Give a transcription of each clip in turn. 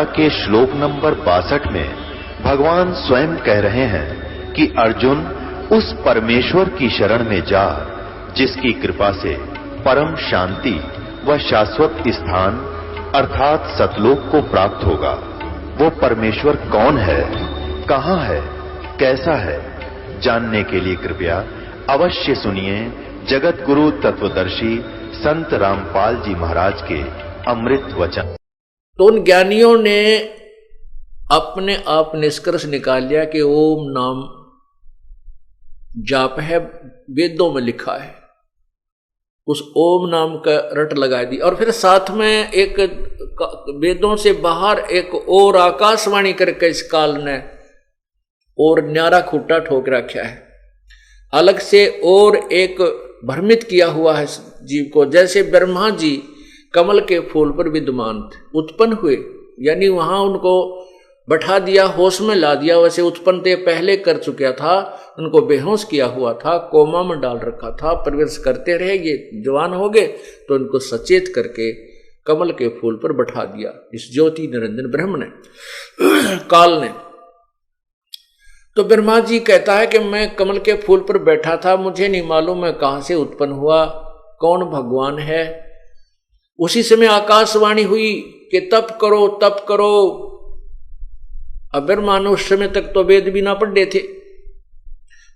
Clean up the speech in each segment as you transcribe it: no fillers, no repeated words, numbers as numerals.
गीता के श्लोक नंबर 62 में भगवान स्वयं कह रहे हैं कि अर्जुन उस परमेश्वर की शरण में जा जिसकी कृपा से परम शांति व शाश्वत स्थान अर्थात सतलोक को प्राप्त होगा। वो परमेश्वर कौन है, कहां है, कैसा है, जानने के लिए कृपया अवश्य सुनिए जगत गुरु तत्वदर्शी संत रामपाल जी महाराज के अमृत वचन। तो उन ज्ञानियों ने अपने आप निष्कर्ष निकाल लिया कि ओम नाम जाप है, वेदों में लिखा है, उस ओम नाम का रट लगा दी। और फिर साथ में एक वेदों से बाहर एक और आकाशवाणी करके इस काल ने और न्यारा खूटा ठोक रखा है, अलग से और एक भ्रमित किया हुआ है जीव को। जैसे ब्रह्मा जी कमल के फूल पर विद्यमान थे, उत्पन्न हुए, यानी वहां उनको बैठा दिया, होश में ला दिया, वैसे उत्पन्न ते पहले कर चुका था, उनको बेहोश किया हुआ था, कोमा में डाल रखा था, प्रवेश करते रहे, ये जवान हो गए तो उनको सचेत करके कमल के फूल पर बैठा दिया इस ज्योति निरंजन ब्रह्म ने, काल ने। तो ब्रह्मा जी कहता है कि मैं कमल के फूल पर बैठा था, मुझे नहीं मालूम मैं कहां से उत्पन्न हुआ, कौन भगवान है। उसी समय आकाशवाणी हुई कि तप करो तप करो। अब ब्रह्मा ने उस समय तक तो वेद भी ना पढ़े थे,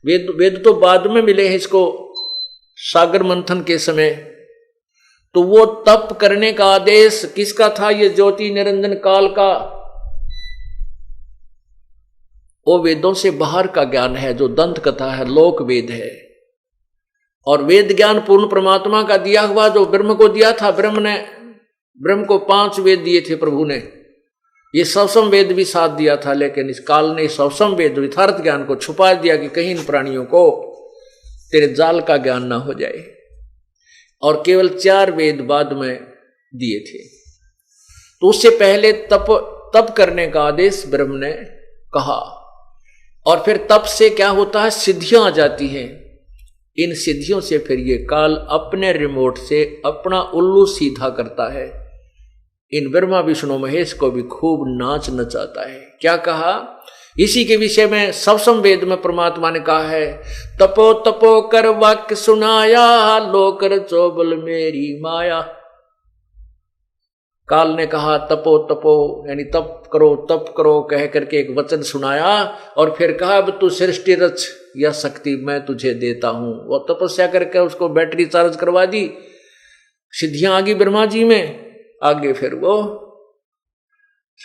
वेद तो बाद में मिले हैं इसको सागर मंथन के समय। तो वो तप करने का आदेश किसका था, ये ज्योति निरंजन काल का। वो वेदों से बाहर का ज्ञान है, जो दंत कथा है, लोक वेद है। और वेद ज्ञान पूर्ण परमात्मा का दिया हुआ, जो ब्रह्म को दिया था। ब्रह्म को 5 वेद दिए थे प्रभु ने, ये सवसम वेद भी साथ दिया था, लेकिन इस काल ने सवसम वेद यथार्थ ज्ञान को छुपा दिया कि कहीं इन प्राणियों को तेरे जाल का ज्ञान ना हो जाए। और केवल 4 वेद बाद में दिए थे। तो उससे पहले तप करने का आदेश ब्रह्म ने कहा। और फिर तप से क्या होता है, सिद्धियां आ जाती हैं। इन सिद्धियों से फिर ये काल अपने रिमोट से अपना उल्लू सीधा करता है। इन ब्रह्मा विष्णु महेश को भी खूब नाच नचाता है। क्या कहा, इसी के विषय में सवसम वेद में परमात्मा ने कहा है, तपो तपो कर वाक्य सुनाया, लो कर चोबल मेरी माया। काल ने कहा तपो तपो, यानी तप करो कह करके एक वचन सुनाया। और फिर कहा अब तू सृष्टि रच, यह शक्ति मैं तुझे देता हूं। वो तपस्या करके उसको बैटरी चार्ज करवा दी, सिद्धियां आ गई ब्रह्मा जी में। आगे फिर वो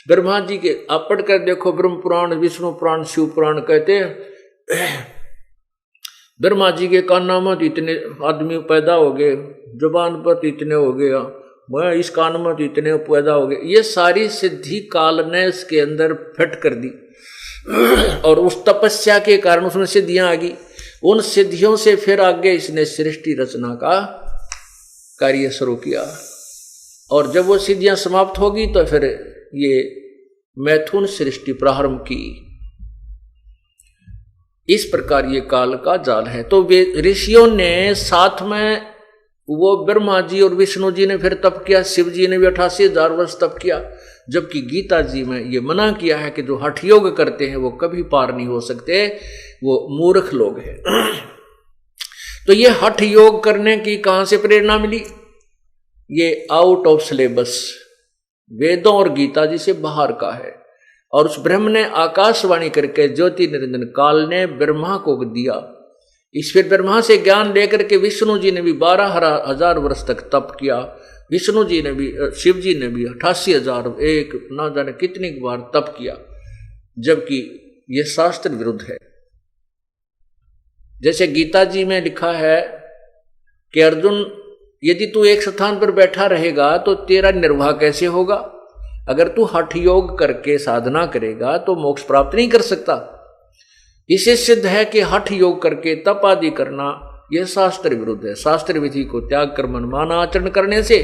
ब्रह्मा जी के आप पढ़ कर देखो, ब्रह्म पुराण, विष्णु पुराण, शिव पुराण कहते ब्रह्मा जी के कान में तो इतने आदमी पैदा हो गए, जुबान पर तो इतने हो गया, मैं इस कान में तो इतने पैदा हो गए। ये सारी सिद्धि काल ने इसके अंदर फिट कर दी। और उस तपस्या के कारण उसमें सिद्धियां आ गई। उन सिद्धियों से फिर आगे इसने सृष्टि रचना का कार्य शुरू किया। और जब वो सिद्धियां समाप्त होगी तो फिर ये मैथुन सृष्टि प्रारंभ की। इस प्रकार ये काल का जाल है। तो वे ऋषियों ने साथ में, वो ब्रह्मा जी और विष्णु जी ने फिर तप किया, शिव जी ने भी 88,000 वर्ष तप किया। जबकि गीता जी में ये मना किया है कि जो हठ योग करते हैं वो कभी पार नहीं हो सकते, वो मूर्ख लोग हैं। तो ये हठ योग करने की कहां से प्रेरणा मिली, ये आउट ऑफ सिलेबस वेदों और गीता जी से बाहर का है। और उस ब्रह्म ने आकाशवाणी करके ज्योति निरंजन काल ने ब्रह्मा को दिया। इस फिर ब्रह्मा से ज्ञान लेकर के विष्णु जी ने भी 12,000 वर्ष तक तप किया। विष्णु जी ने भी, शिव जी ने भी 88,000 एक ना जाने कितनी बार तप किया, जबकि यह शास्त्र विरुद्ध है। जैसे गीता जी में लिखा है कि अर्जुन, यदि तू एक स्थान पर बैठा रहेगा तो तेरा निर्वाह कैसे होगा। अगर तू हठ योग करके साधना करेगा तो मोक्ष प्राप्त नहीं कर सकता। इसे सिद्ध है कि हठ योग करके तप आदि करना यह शास्त्र विरुद्ध है। शास्त्र विधि को त्याग कर मनमाना आचरण करने से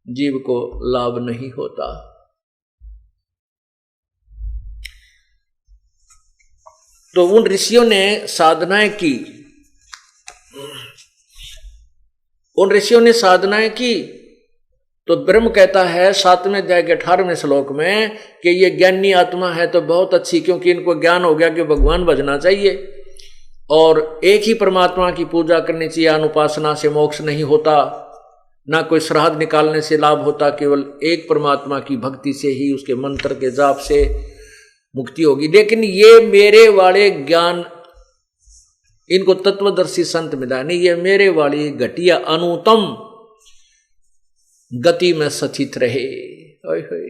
जीव को लाभ नहीं होता। तो उन ऋषियों ने साधनाएं की, तो ब्रह्म कहता है 7वें अध्याय के 18वें श्लोक में कि ये ज्ञानी आत्मा है तो बहुत अच्छी, क्योंकि इनको ज्ञान हो गया कि भगवान भजना चाहिए और एक ही परमात्मा की पूजा करनी चाहिए। अनुपासना से मोक्ष नहीं होता, ना कोई श्राद्ध निकालने से लाभ होता, केवल एक परमात्मा की भक्ति से ही, उसके मंत्र के जाप से मुक्ति होगी। लेकिन ये मेरे वाले ज्ञान, इनको तत्वदर्शी संत मिला नहीं, ये मेरे वाली घटिया अनुतम गति में सचित रहे। ओए होए,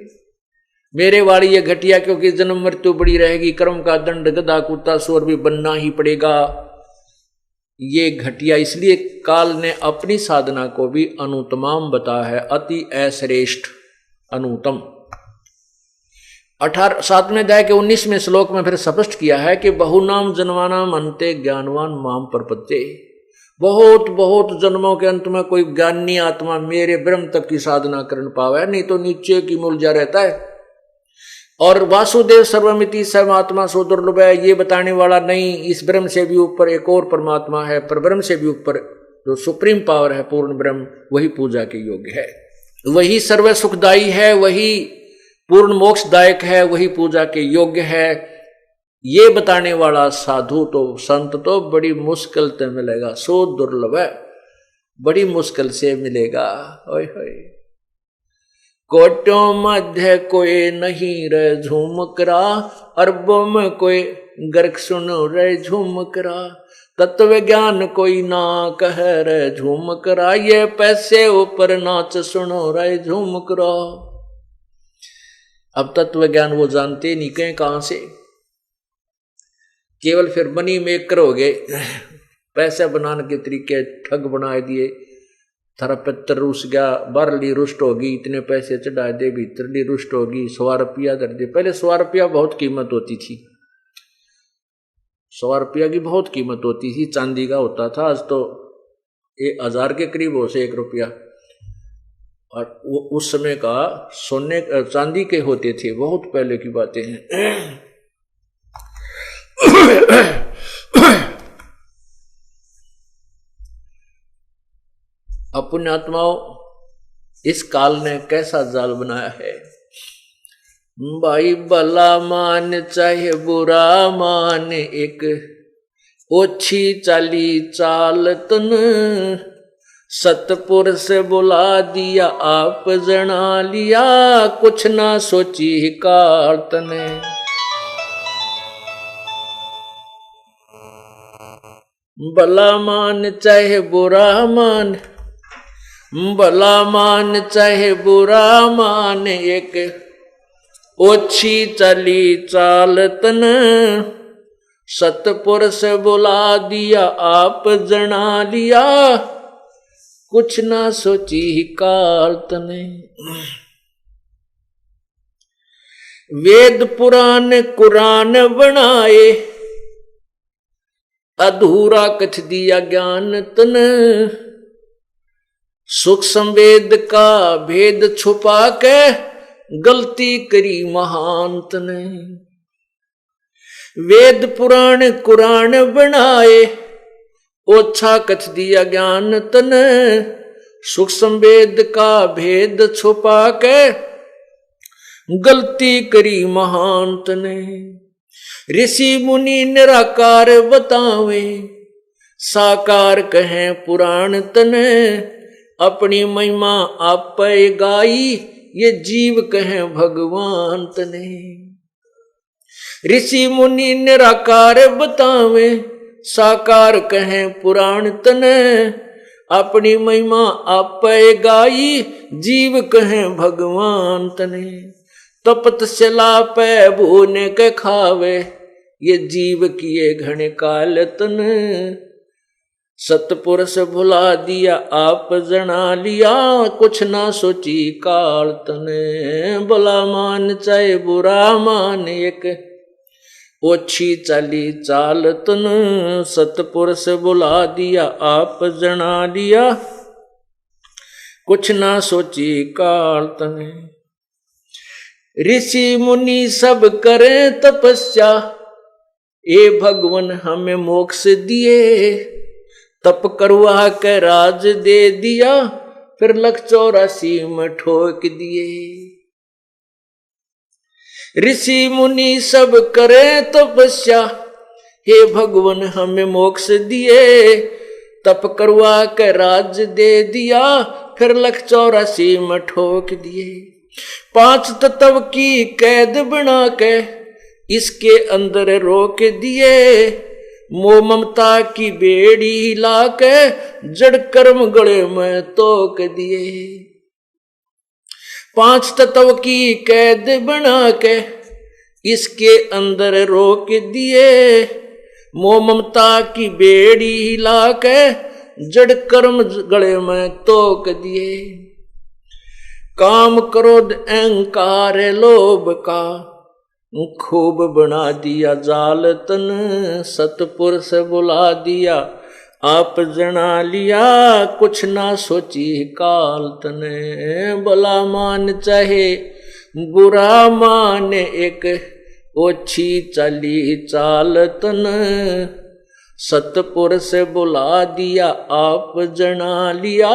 मेरे वाली ये घटिया, क्योंकि जन्म मृत्यु बड़ी रहेगी, कर्म का दंड गधा कुत्ता सूअर भी बनना ही पड़ेगा। ये घटिया, इसलिए काल ने अपनी साधना को भी अनुतमाम बताया है, अति अश्रेष्ठ अनुतम। 7वें अध्याय के 19वें श्लोक में फिर स्पष्ट किया है कि बहुनाम जन्मानाम अन्ते ज्ञानवान माम प्रपद्ये। बहुत बहुत जन्मों के अंत में कोई ज्ञानी आत्मा मेरे ब्रह्म तक की साधना कर पावे, नहीं तो नीचे की मुलझा रहता है। और वासुदेव सर्वमिति सर्वात्मा सो दुर्लभ है, ये बताने वाला नहीं, इस ब्रह्म से भी ऊपर एक और परमात्मा है, पर ब्रह्म से भी ऊपर जो सुप्रीम पावर है पूर्ण ब्रह्म, वही पूजा के योग्य है, वही सर्व सुखदायी है, वही पूर्ण मोक्षदायक है, वही पूजा के योग्य है। ये बताने वाला साधु तो संत तो बड़ी मुश्किल से मिलेगा, सो दुर्लभ है, बड़ी मुश्किल से मिलेगा। ओए होए, कोटों मध्य कोई नहीं रे झूमकरा, अरबों में कोई गर्क सुनो रे झूमकरा, तत्व ज्ञान कोई ना कह रे झूमकरा, ये पैसे ऊपर नाच सुनो रे झूमकरा। अब तत्व ज्ञान वो जानते नहीं कहीं कहां से, केवल फिर मनी मेकर हो गए, पैसे बनाने के तरीके ठग बना दिए। थारा पितर रुस गया, बारली रुष्ट होगी, इतने पैसे चढ़ा दे, भीतरली रुष्ट होगी, 100 रुपया दर दे। पहले 100 रुपया बहुत कीमत होती थी, 100 रुपया की बहुत कीमत होती थी, चांदी का होता था। आज तो 1000 के करीब हो से 1 रुपया, और उस समय का सोने चांदी के होते थे, बहुत पहले की बातें हैं। अपने आत्माओं, इस काल ने कैसा जाल बनाया है। भाई भला मान चाहे बुरा मान, एक ओछी चाली चाल तन, सतपुर से बुला दिया आप जना लिया, कुछ ना सोची काल तने। भला मान चाहे बुरा मान, भला मान चाहे बुरा मान, एक ओछी चली चाल तन, सतपुर से बुला दिया आप जना लिया, कुछ ना सोची काल तने। वेद पुराण कुरान बनाए, अधूरा कछ दिया ज्ञान तन, सुख संवेद का भेद छुपा के, गलती करी महांत ने। वेद पुराण कुरान बनाए, ओछा कछ दिया ज्ञान तन, सुख संवेद का भेद छुपा के, गलती करी महांत ने। ऋषि मुनि निराकार बतावे, साकार कहें पुराण तने, अपनी महिमा आप गाई, ये जीव कहें भगवान तने। ऋषि मुनि निराकार बतावे, साकार कहें पुराण तने, अपनी महिमा आप गाई, जीव कहें भगवान तने। तपत सला पे भूने के खावे, ये जीव किए घने काल तन, सतपुर से भुला दिया आप जना लिया, कुछ ना सोची काल तने। भला मान चाहे बुरा मान, एक ओछी चाली चाल तन, सतपुर से बुला दिया आप जना लिया, कुछ ना सोची काल तने। ऋषि मुनि सब करें तपस्या, ए भगवान हमें मोक्ष दिए, तप करवा के राज दे दिया, फिर 184 में ठोक दिए। ऋषि मुनि सब करे तपस्या, हे भगवान हमें मोक्ष दिए। तप करवा के राज्य दे दिया, फिर 184 में ठोक दिए। 5 तत्व की कैद बना के इसके अंदर रोक दिए। मोह ममता की बेड़ी ला के जड़ कर्म गले में तोक दिए। 5 तत्व की कैद बना के इसके अंदर रोक दिए। मोह ममता की बेड़ी ला के जड़ कर्म गले में तोक दिए। काम क्रोध अहंकार लोभ का खूब बना दिया जाल तन। सतपुरुष बुला दिया आप जना लिया, कुछ ना सोची काल तने। भला मान चाहे बुरा मान एक ओछी चली चाल तन। सतपुरुष बुला दिया आप जना लिया,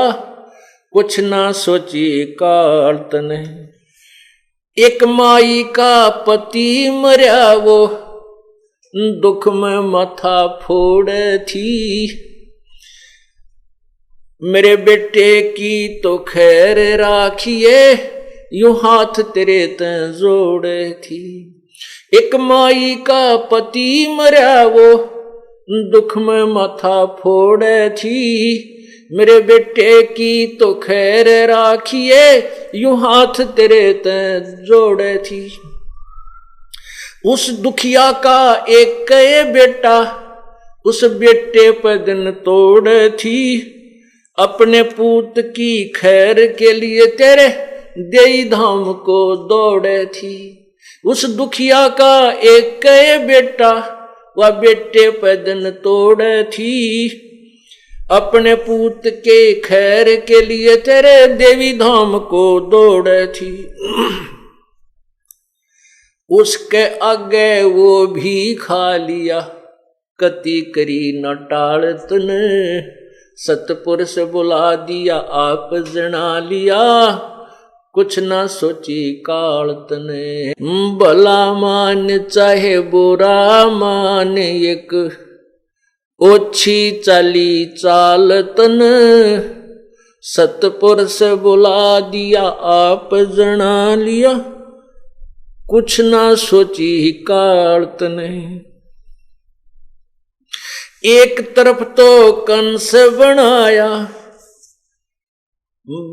कुछ ना सोची काल तने। एक माई का पति मर्या वो दुख में माथा फोड़ थी। मेरे बेटे की तो खैर राखिए, यूं हाथ तेरे ते जोड़े थी। एक माई का पति मर्या वो दुख में माथा फोड़ थी। मेरे बेटे की तो खैर राखिए, यूं हाथ तेरे ते जोड़े थी। उस दुखिया का एक बेटा उस बेटे पर दिन तोड़ थी। अपने पूत की खैर के लिए तेरे देई धाम को दौड़े थी। उस दुखिया का एक बेटा वह बेटे पर दिन तोड़ थी। अपने पूत के खैर के लिए तेरे देवी धाम को दौड़ थी। उसके आगे वो भी खा लिया, कति करी न टाल तने। सतपुरुष बुला दिया आप जना लिया, कुछ ना सोची काल तने। भला मान चाहे बुरा मान एक ओछी चली चाल तन। सतपुरुष बुला दिया आप जना लिया, कुछ ना सोची काल तने। एक तरफ तो कंस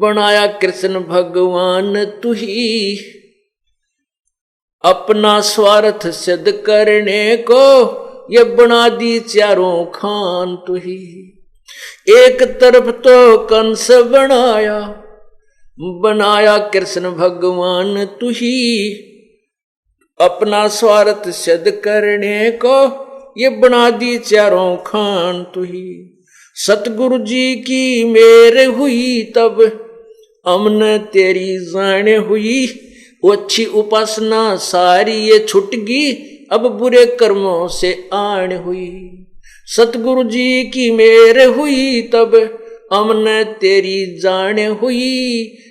बनाया कृष्ण भगवान तू ही। अपना स्वार्थ सिद्ध करने को ये बना दी चारों खान तू ही। एक तरफ तो कंस बनाया कृष्ण भगवान तू ही। अपना स्वार्थ सिद्ध करने को ये बना दी चारों खान तू ही। सतगुरु जी की मेर हुई तब हमने तेरी जाने हुई। अच्छी उपासना सारी ये छुट गई, अब बुरे कर्मों से आन हुई। सतगुरु जी की मेर हुई तब हमने तेरी जाने हुई।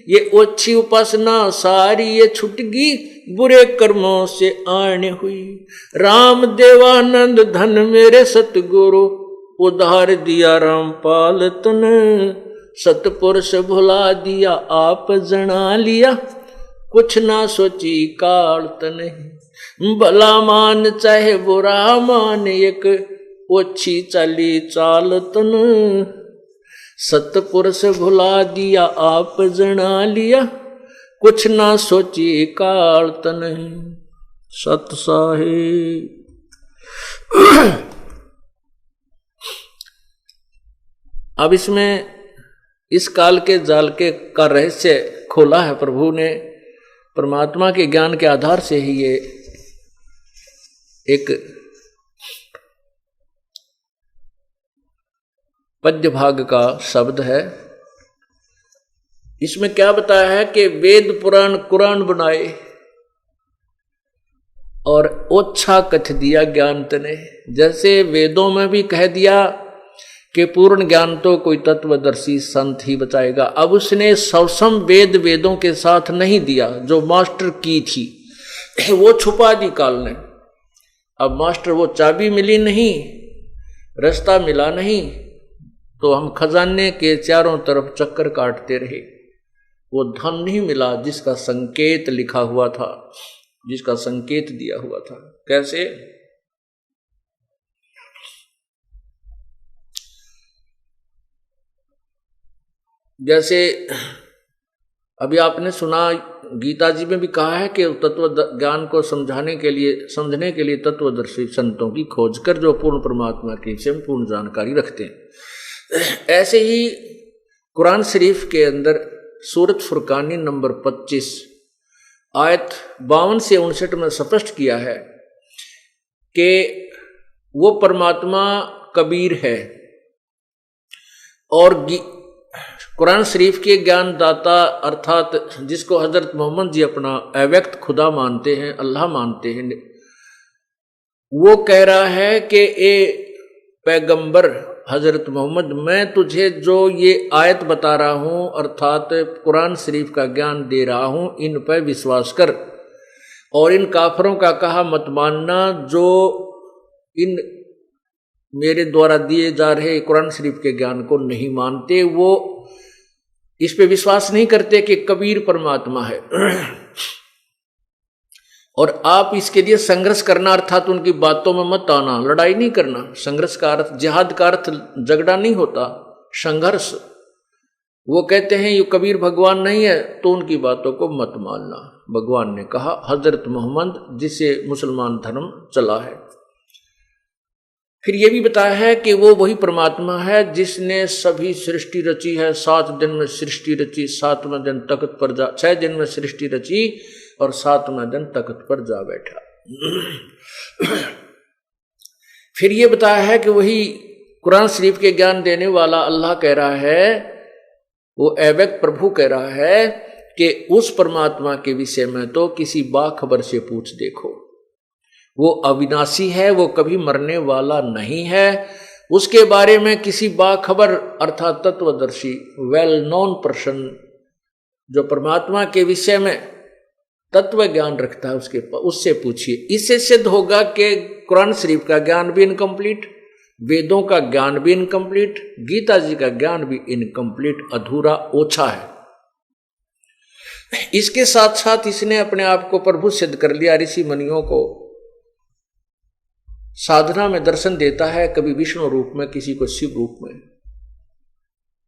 ये अच्छी उपासना सारी ये छुट गई, बुरे कर्मों से आने हुई। राम देवानंद धन मेरे सतगुरु, उधार दिया रामपाल तने। सतपुरुष भुला दिया आप जना लिया, कुछ ना सोची काल तने। भला मान चाहे बुरा मान एक ओछी चली चाल तन। सतपुरुष भुला दिया आप जना लिया, कुछ ना सोची काल तने। सत साहिब। अब इसमें इस काल के जाल के का रहस्य खोला है प्रभु ने। परमात्मा के ज्ञान के आधार से ही ये एक पद्य भाग का शब्द है। इसमें क्या बताया है कि वेद पुराण कुरान बनाए और ओछा कथ दिया ज्ञान तने। जैसे वेदों में भी कह दिया कि पूर्ण ज्ञान तो कोई तत्वदर्शी संत ही बताएगा। अब उसने सवसम वेदों के साथ नहीं दिया, जो मास्टर की थी वो छुपा दी काल ने। अब मास्टर वो चाबी मिली नहीं, रास्ता मिला नहीं, तो हम खजाने के चारों तरफ चक्कर काटते रहे। वो धन नहीं मिला जिसका संकेत लिखा हुआ था, जिसका संकेत दिया हुआ था। कैसे? जैसे अभी आपने सुना, गीता जी में भी कहा है कि तत्व ज्ञान को समझने के लिए तत्वदर्शी संतों की खोज कर, जो पूर्ण परमात्मा के विषय में पूर्ण जानकारी रखते हैं। ऐसे ही कुरान शरीफ के अंदर सूरत फुरकानी नंबर 25 आयत 52 से 59 में स्पष्ट किया है कि वो परमात्मा कबीर है। और कुरान शरीफ के ज्ञानदाता अर्थात जिसको हजरत मोहम्मद जी अपना अव्यक्त खुदा मानते हैं, अल्लाह मानते हैं, वो कह रहा है कि ए पैगंबर हजरत मोहम्मद, मैं तुझे जो ये आयत बता रहा हूँ अर्थात कुरान शरीफ का ज्ञान दे रहा हूँ, इन पर विश्वास कर और इन काफरों का कहा मत मानना जो इन मेरे द्वारा दिए जा रहे कुरान शरीफ के ज्ञान को नहीं मानते। वो इस पे विश्वास नहीं करते कि कबीर परमात्मा है। और आप इसके लिए संघर्ष करना अर्थात उनकी बातों में मत आना, लड़ाई नहीं करना। संघर्ष का अर्थ, जिहाद का अर्थ झगड़ा नहीं होता, संघर्ष। वो कहते हैं ये कबीर भगवान नहीं है, तो उनकी बातों को मत मानना। भगवान ने कहा, हजरत मोहम्मद जिससे मुसलमान धर्म चला है। फिर ये भी बताया है कि वो वही परमात्मा है जिसने सभी सृष्टि रची है। 7 दिन में सृष्टि रची, 7वें दिन तख्त पर जा, 6 दिन में सृष्टि रची और 7वें दिन तख्त पर जा बैठा। फिर ये बताया है कि वही कुरान शरीफ के ज्ञान देने वाला अल्लाह कह रहा है, वो अव्यक्त प्रभु कह रहा है कि उस परमात्मा के विषय में तो किसी बाखबर से पूछ देखो। वो अविनाशी है, वो कभी मरने वाला नहीं है। उसके बारे में किसी बाखबर अर्थात तत्वदर्शी वेल नोन पर्सन जो परमात्मा के विषय में तत्व ज्ञान रखता है उससे पूछिए। इससे सिद्ध होगा कि कुरान शरीफ का ज्ञान भी इनकम्प्लीट, वेदों का ज्ञान भी इनकम्प्लीट, गीता जी का ज्ञान भी इनकम्प्लीट, अधूरा, ओछा है। इसके साथ साथ इसने अपने आप को प्रभु सिद्ध कर लिया। ऋषि मुनियों को साधना में दर्शन देता है, कभी विष्णु रूप में, किसी को शिव रूप में।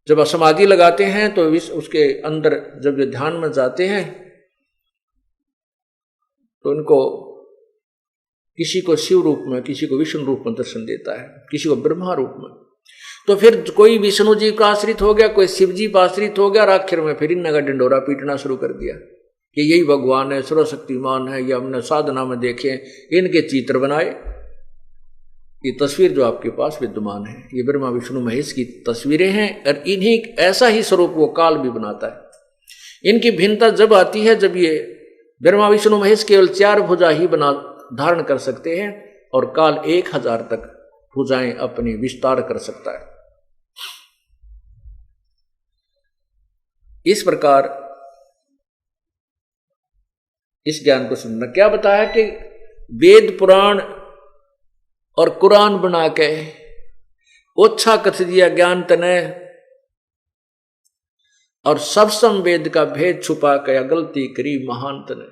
जब समाधि लगाते हैं तो उसके अंदर जब ये ध्यान में जाते हैं तो उनको किसी को शिव रूप में, किसी को विष्णु रूप में दर्शन देता है, किसी को ब्रह्मा रूप में। तो फिर कोई विष्णु जी का आश्रित हो गया, कोई शिव जी का आश्रित हो गया, और आखिर में फिर इनका डंडोरा पीटना शुरू कर दिया कि यही भगवान है, सर्वशक्तिमान है। ये हमने साधना में देखे, इनके चित्र बनाए। ये तस्वीर जो आपके पास विद्यमान है, ये ब्रह्मा विष्णु महेश की तस्वीरें हैं, और इन्हीं ऐसा ही स्वरूप वो काल भी बनाता है। इनकी भिन्नता जब आती है जब ये ब्रह्मा विष्णु महेश केवल 4 भुजा ही धारण कर सकते हैं और काल 1000 तक भुजाएं अपनी विस्तार कर सकता है। इस प्रकार इस ज्ञान को सुनना। क्या बताया कि वेद पुराण और कुरान बना के ओछा कथ दिया ज्ञान तने, और सब संवेद का भेद छुपा के गलती करी महान तने।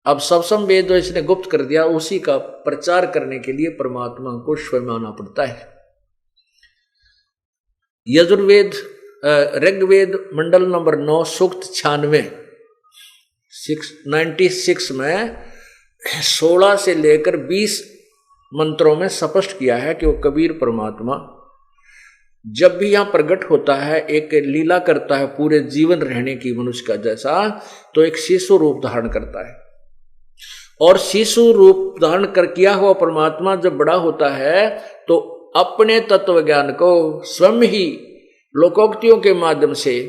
अब सब संवेद जो इसने गुप्त कर दिया, उसी का प्रचार करने के लिए परमात्मा को स्वयं आना पड़ता है। यजुर्वेद ऋग्वेद मंडल नंबर 9 सूक्त 96 में 16 से लेकर 20 मंत्रों में स्पष्ट किया है कि वो कबीर परमात्मा जब भी यहां प्रकट होता है, एक लीला करता है पूरे जीवन रहने की मनुष्य का जैसा, तो एक शिशु रूप धारण करता है। और शिशु रूप धारण कर किया हुआ परमात्मा जब बड़ा होता है तो अपने तत्व ज्ञान को स्वयं ही लोकोक्तियों के माध्यम से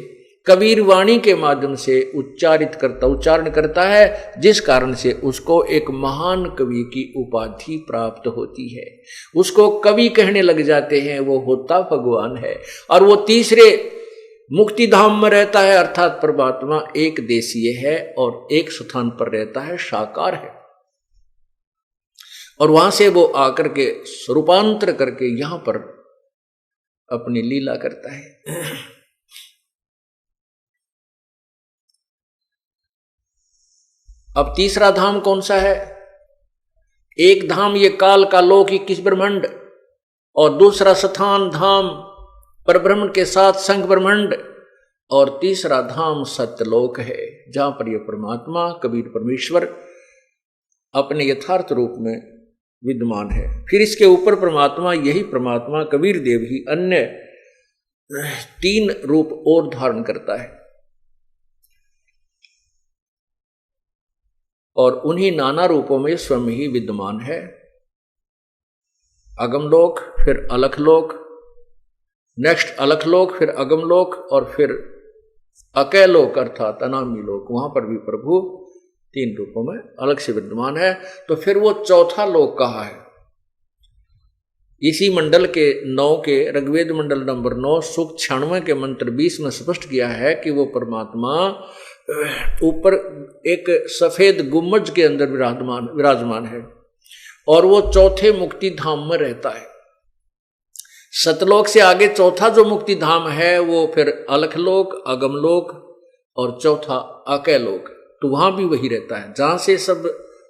कबीर वाणी के माध्यम से उच्चारण करता है, जिस कारण से उसको एक महान कवि की उपाधि प्राप्त होती है। उसको कवि कहने लग जाते हैं, वो होता भगवान है। और वो तीसरे मुक्ति धाम में रहता है, अर्थात परमात्मा एक देशीय है और एक स्थान पर रहता है, साकार है। और वहां से वो आकर के रूपांतर करके यहां पर अपनी लीला करता है। अब तीसरा धाम कौन सा है? एक धाम ये काल का लोक 21 ब्रह्मांड, और दूसरा स्थान धाम परब्रह्म के साथ संग ब्रह्मांड, और तीसरा धाम सत्यलोक है, जहां पर यह परमात्मा कबीर परमेश्वर अपने यथार्थ रूप में विद्यमान है। फिर इसके ऊपर परमात्मा, यही परमात्मा कबीर देव ही अन्य 3 रूप और धारण करता है, और उन्हीं नाना रूपों में स्वयं ही विद्यमान है। अगमलोक, फिर अलखलोक, नेक्स्ट अलखलोक, फिर अगमलोक, और फिर अकैलोक अर्थात अनामी लोक, वहां पर भी प्रभु 3 रूपों में अलग से विद्यमान है। तो फिर वो चौथा लोक कहा है। इसी मंडल के 9 के ऋग्वेद मंडल नंबर 9 सूक्त 96 के मंत्र 20 में स्पष्ट किया है कि वो परमात्मा ऊपर एक सफेद गुम्बज के अंदर विराजमान है, और वो चौथे मुक्ति धाम में रहता है। सतलोक से आगे चौथा जो मुक्ति धाम है वो फिर अलखलोक, अगमलोक और चौथा अकैलोक, तो वहां भी वही रहता है जहां से सब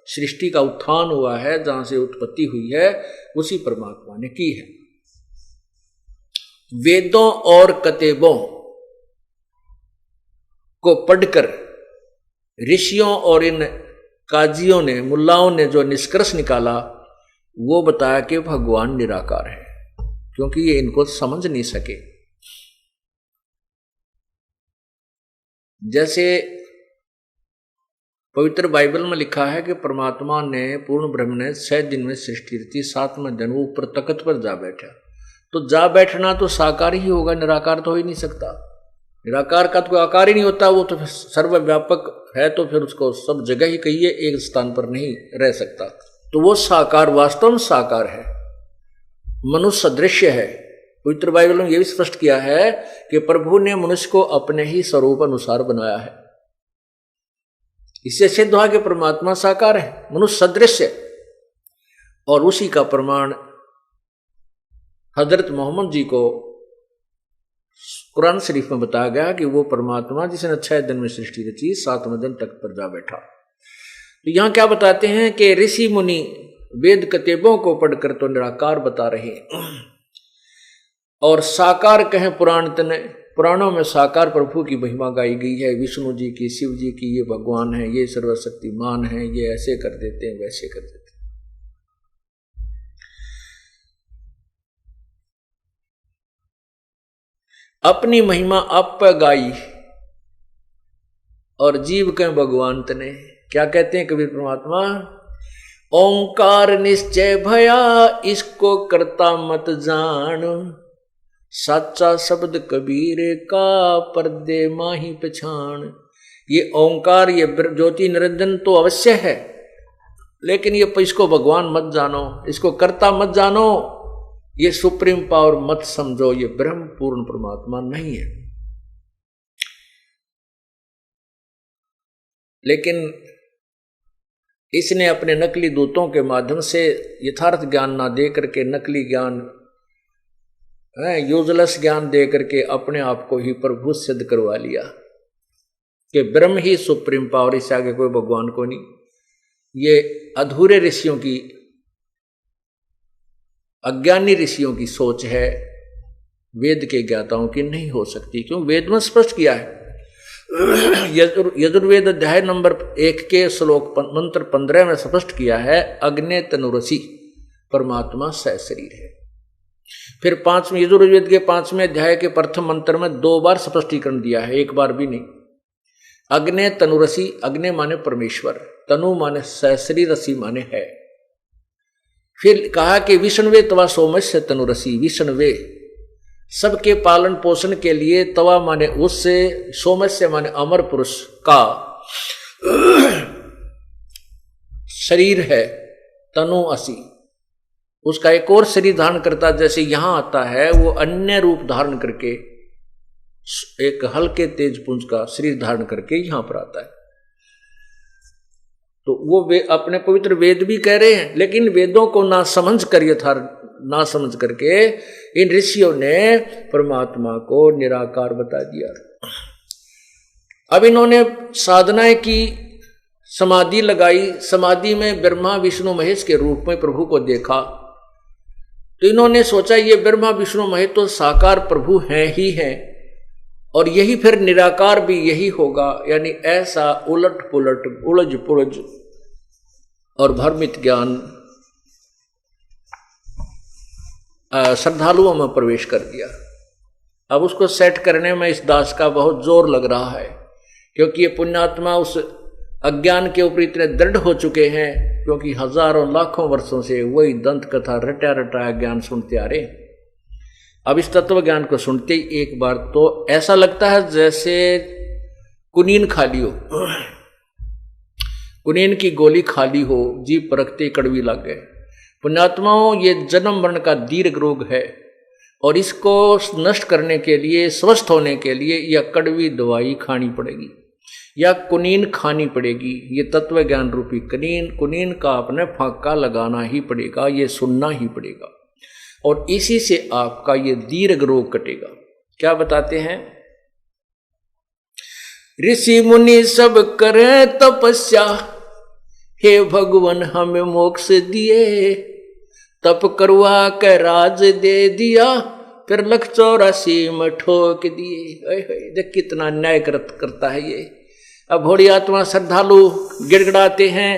सृष्टि का उत्थान हुआ है, जहां से उत्पत्ति हुई है, उसी परमात्मा ने की है। वेदों और कतेबों को पढ़कर ऋषियों और इन काजियों ने, मुल्लाओं ने जो निष्कर्ष निकाला, वो बताया कि भगवान निराकार है, क्योंकि ये इनको समझ नहीं सके। जैसे पवित्र बाइबल में लिखा है कि परमात्मा ने, पूर्ण ब्रह्म ने 6 दिन में सृष्टि रची, 7वें दिन वो ऊपर तख्त पर जा बैठा। तो जा बैठना तो साकार ही होगा, निराकार तो हो ही नहीं सकता। निराकार का तो कोई आकार ही नहीं होता, वो तो सर्वव्यापक है, तो फिर उसको सब जगह ही कहिए, एक स्थान पर नहीं रह सकता। तो वो साकार, वास्तव में साकार है, मनुष्य सदृश्य है। पवित्र बाइबल में यह भी स्पष्ट किया है कि प्रभु ने मनुष्य को अपने ही स्वरूप अनुसार बनाया है। इससे सिद्ध हुआ कि परमात्मा साकार है, मनुष्य सदृश्य, और उसी का प्रमाण हजरत मोहम्मद जी को कुरान शरीफ में बताया गया कि वो परमात्मा जिसने 6 दिन में सृष्टि रची, 7वें दिन तख्त पर जा बैठा। तो यहां क्या बताते हैं कि ऋषि मुनि वेद कतेबों को पढ़कर तो निराकार बता रहे हैं, और साकार कहें पुराणों में साकार प्रभु की महिमा गाई गई है, विष्णु जी की, शिव जी की, ये भगवान है, ये सर्वशक्तिमान है, ये ऐसे कर देते हैं, वैसे कर देते हैं। अपनी महिमा आप पर गाई और जीव के भगवान तने। क्या कहते हैं कबीर परमात्मा? ओंकार निश्चय भया इसको करता मत जान, साचा शब्द कबीर का पर्दे माही पहचान। ये ओंकार, ये ज्योति निरंजन तो अवश्य है, लेकिन ये इसको भगवान मत जानो, इसको कर्ता मत जानो, ये सुप्रीम पावर मत समझो, ये ब्रह्म पूर्ण परमात्मा नहीं है। लेकिन इसने अपने नकली दूतों के माध्यम से यथार्थ ज्ञान ना दे करके, नकली ज्ञान, यूजलेस ज्ञान दे करके अपने आप को ही प्रभु सिद्ध करवा लिया कि ब्रह्म ही सुप्रीम पावर, इससे आगे कोई भगवान को नहीं। ये अधूरे ऋषियों की, अज्ञानी ऋषियों की सोच है, वेद के ज्ञाताओं की नहीं हो सकती। क्यों? वेद में स्पष्ट किया है। यजुर्वेद अध्याय नंबर 1 के श्लोक मंत्र 15 में स्पष्ट किया है, अग्ने तनुरसी परमात्मा सशरीर है। फिर 5वें यजुर्वेद के 5वें अध्याय के प्रथम मंत्र में 2 बार स्पष्टीकरण दिया है, एक बार भी नहीं। अग्ने तनुरसी, अग्ने माने परमेश्वर, तनु माने सशरीर, रसी माने है। फिर कहा कि विष्णुवे तवा सोमस्य तनुरसी, विष्णुवे सबके पालन पोषण के लिए तवा माने उससे, सोमस्य माने अमर पुरुष का शरीर है, तनु असी, उसका एक और शरीर धारण करता, जैसे यहां आता है वो अन्य रूप धारण करके एक हल्के तेज पुंज का शरीर धारण करके यहां पर आता है। तो वो अपने पवित्र वेद भी कह रहे हैं, लेकिन वेदों को ना समझ कर ना समझ करके इन ऋषियों ने परमात्मा को निराकार बता दिया। अब इन्होंने साधनाएं की, समाधि लगाई, समाधि में ब्रह्मा विष्णु महेश के रूप में प्रभु को देखा, तो इन्होंने सोचा ये ब्रह्मा विष्णु महेश तो साकार प्रभु हैं ही हैं, और यही फिर निराकार भी यही होगा, यानी ऐसा उलट पुलट उलझ पुलझ और भ्रमित ज्ञान श्रद्धालुओं में प्रवेश कर दिया। अब उसको सेट करने में इस दास का बहुत जोर लग रहा है, क्योंकि ये पुण्यात्मा उस अज्ञान के ऊपर इतने दृढ़ हो चुके हैं, क्योंकि हजारों लाखों वर्षों से वही दंत कथा रटा रटाया ज्ञान सुनते आ रहे। अब इस तत्व ज्ञान को सुनते ही एक बार तो ऐसा लगता है जैसे कुनीन खाली हो, कुनीन की गोली खाली हो, जीभ परखते कड़वी लग गए। पुण्यात्माओं, ये जन्म मरण का दीर्घ रोग है, और इसको नष्ट करने के लिए, स्वस्थ होने के लिए यह कड़वी दवाई खानी पड़ेगी या कुनीन खानी पड़ेगी। ये तत्व ज्ञान रूपी कुनीन का अपने फांका लगाना ही पड़ेगा, ये सुनना ही पड़ेगा, और इसी से आपका ये दीर्घ रोग कटेगा। क्या बताते हैं? ऋषि मुनि सब करे तपस्या, हे भगवान हमें मोक्ष दिए, तप करवा के राज दे दिया, फिर 184 में ठोक दिए। देख कितना न्याय करता है ये। अब भोड़ी आत्मा श्रद्धालु गिड़गिड़ाते हैं,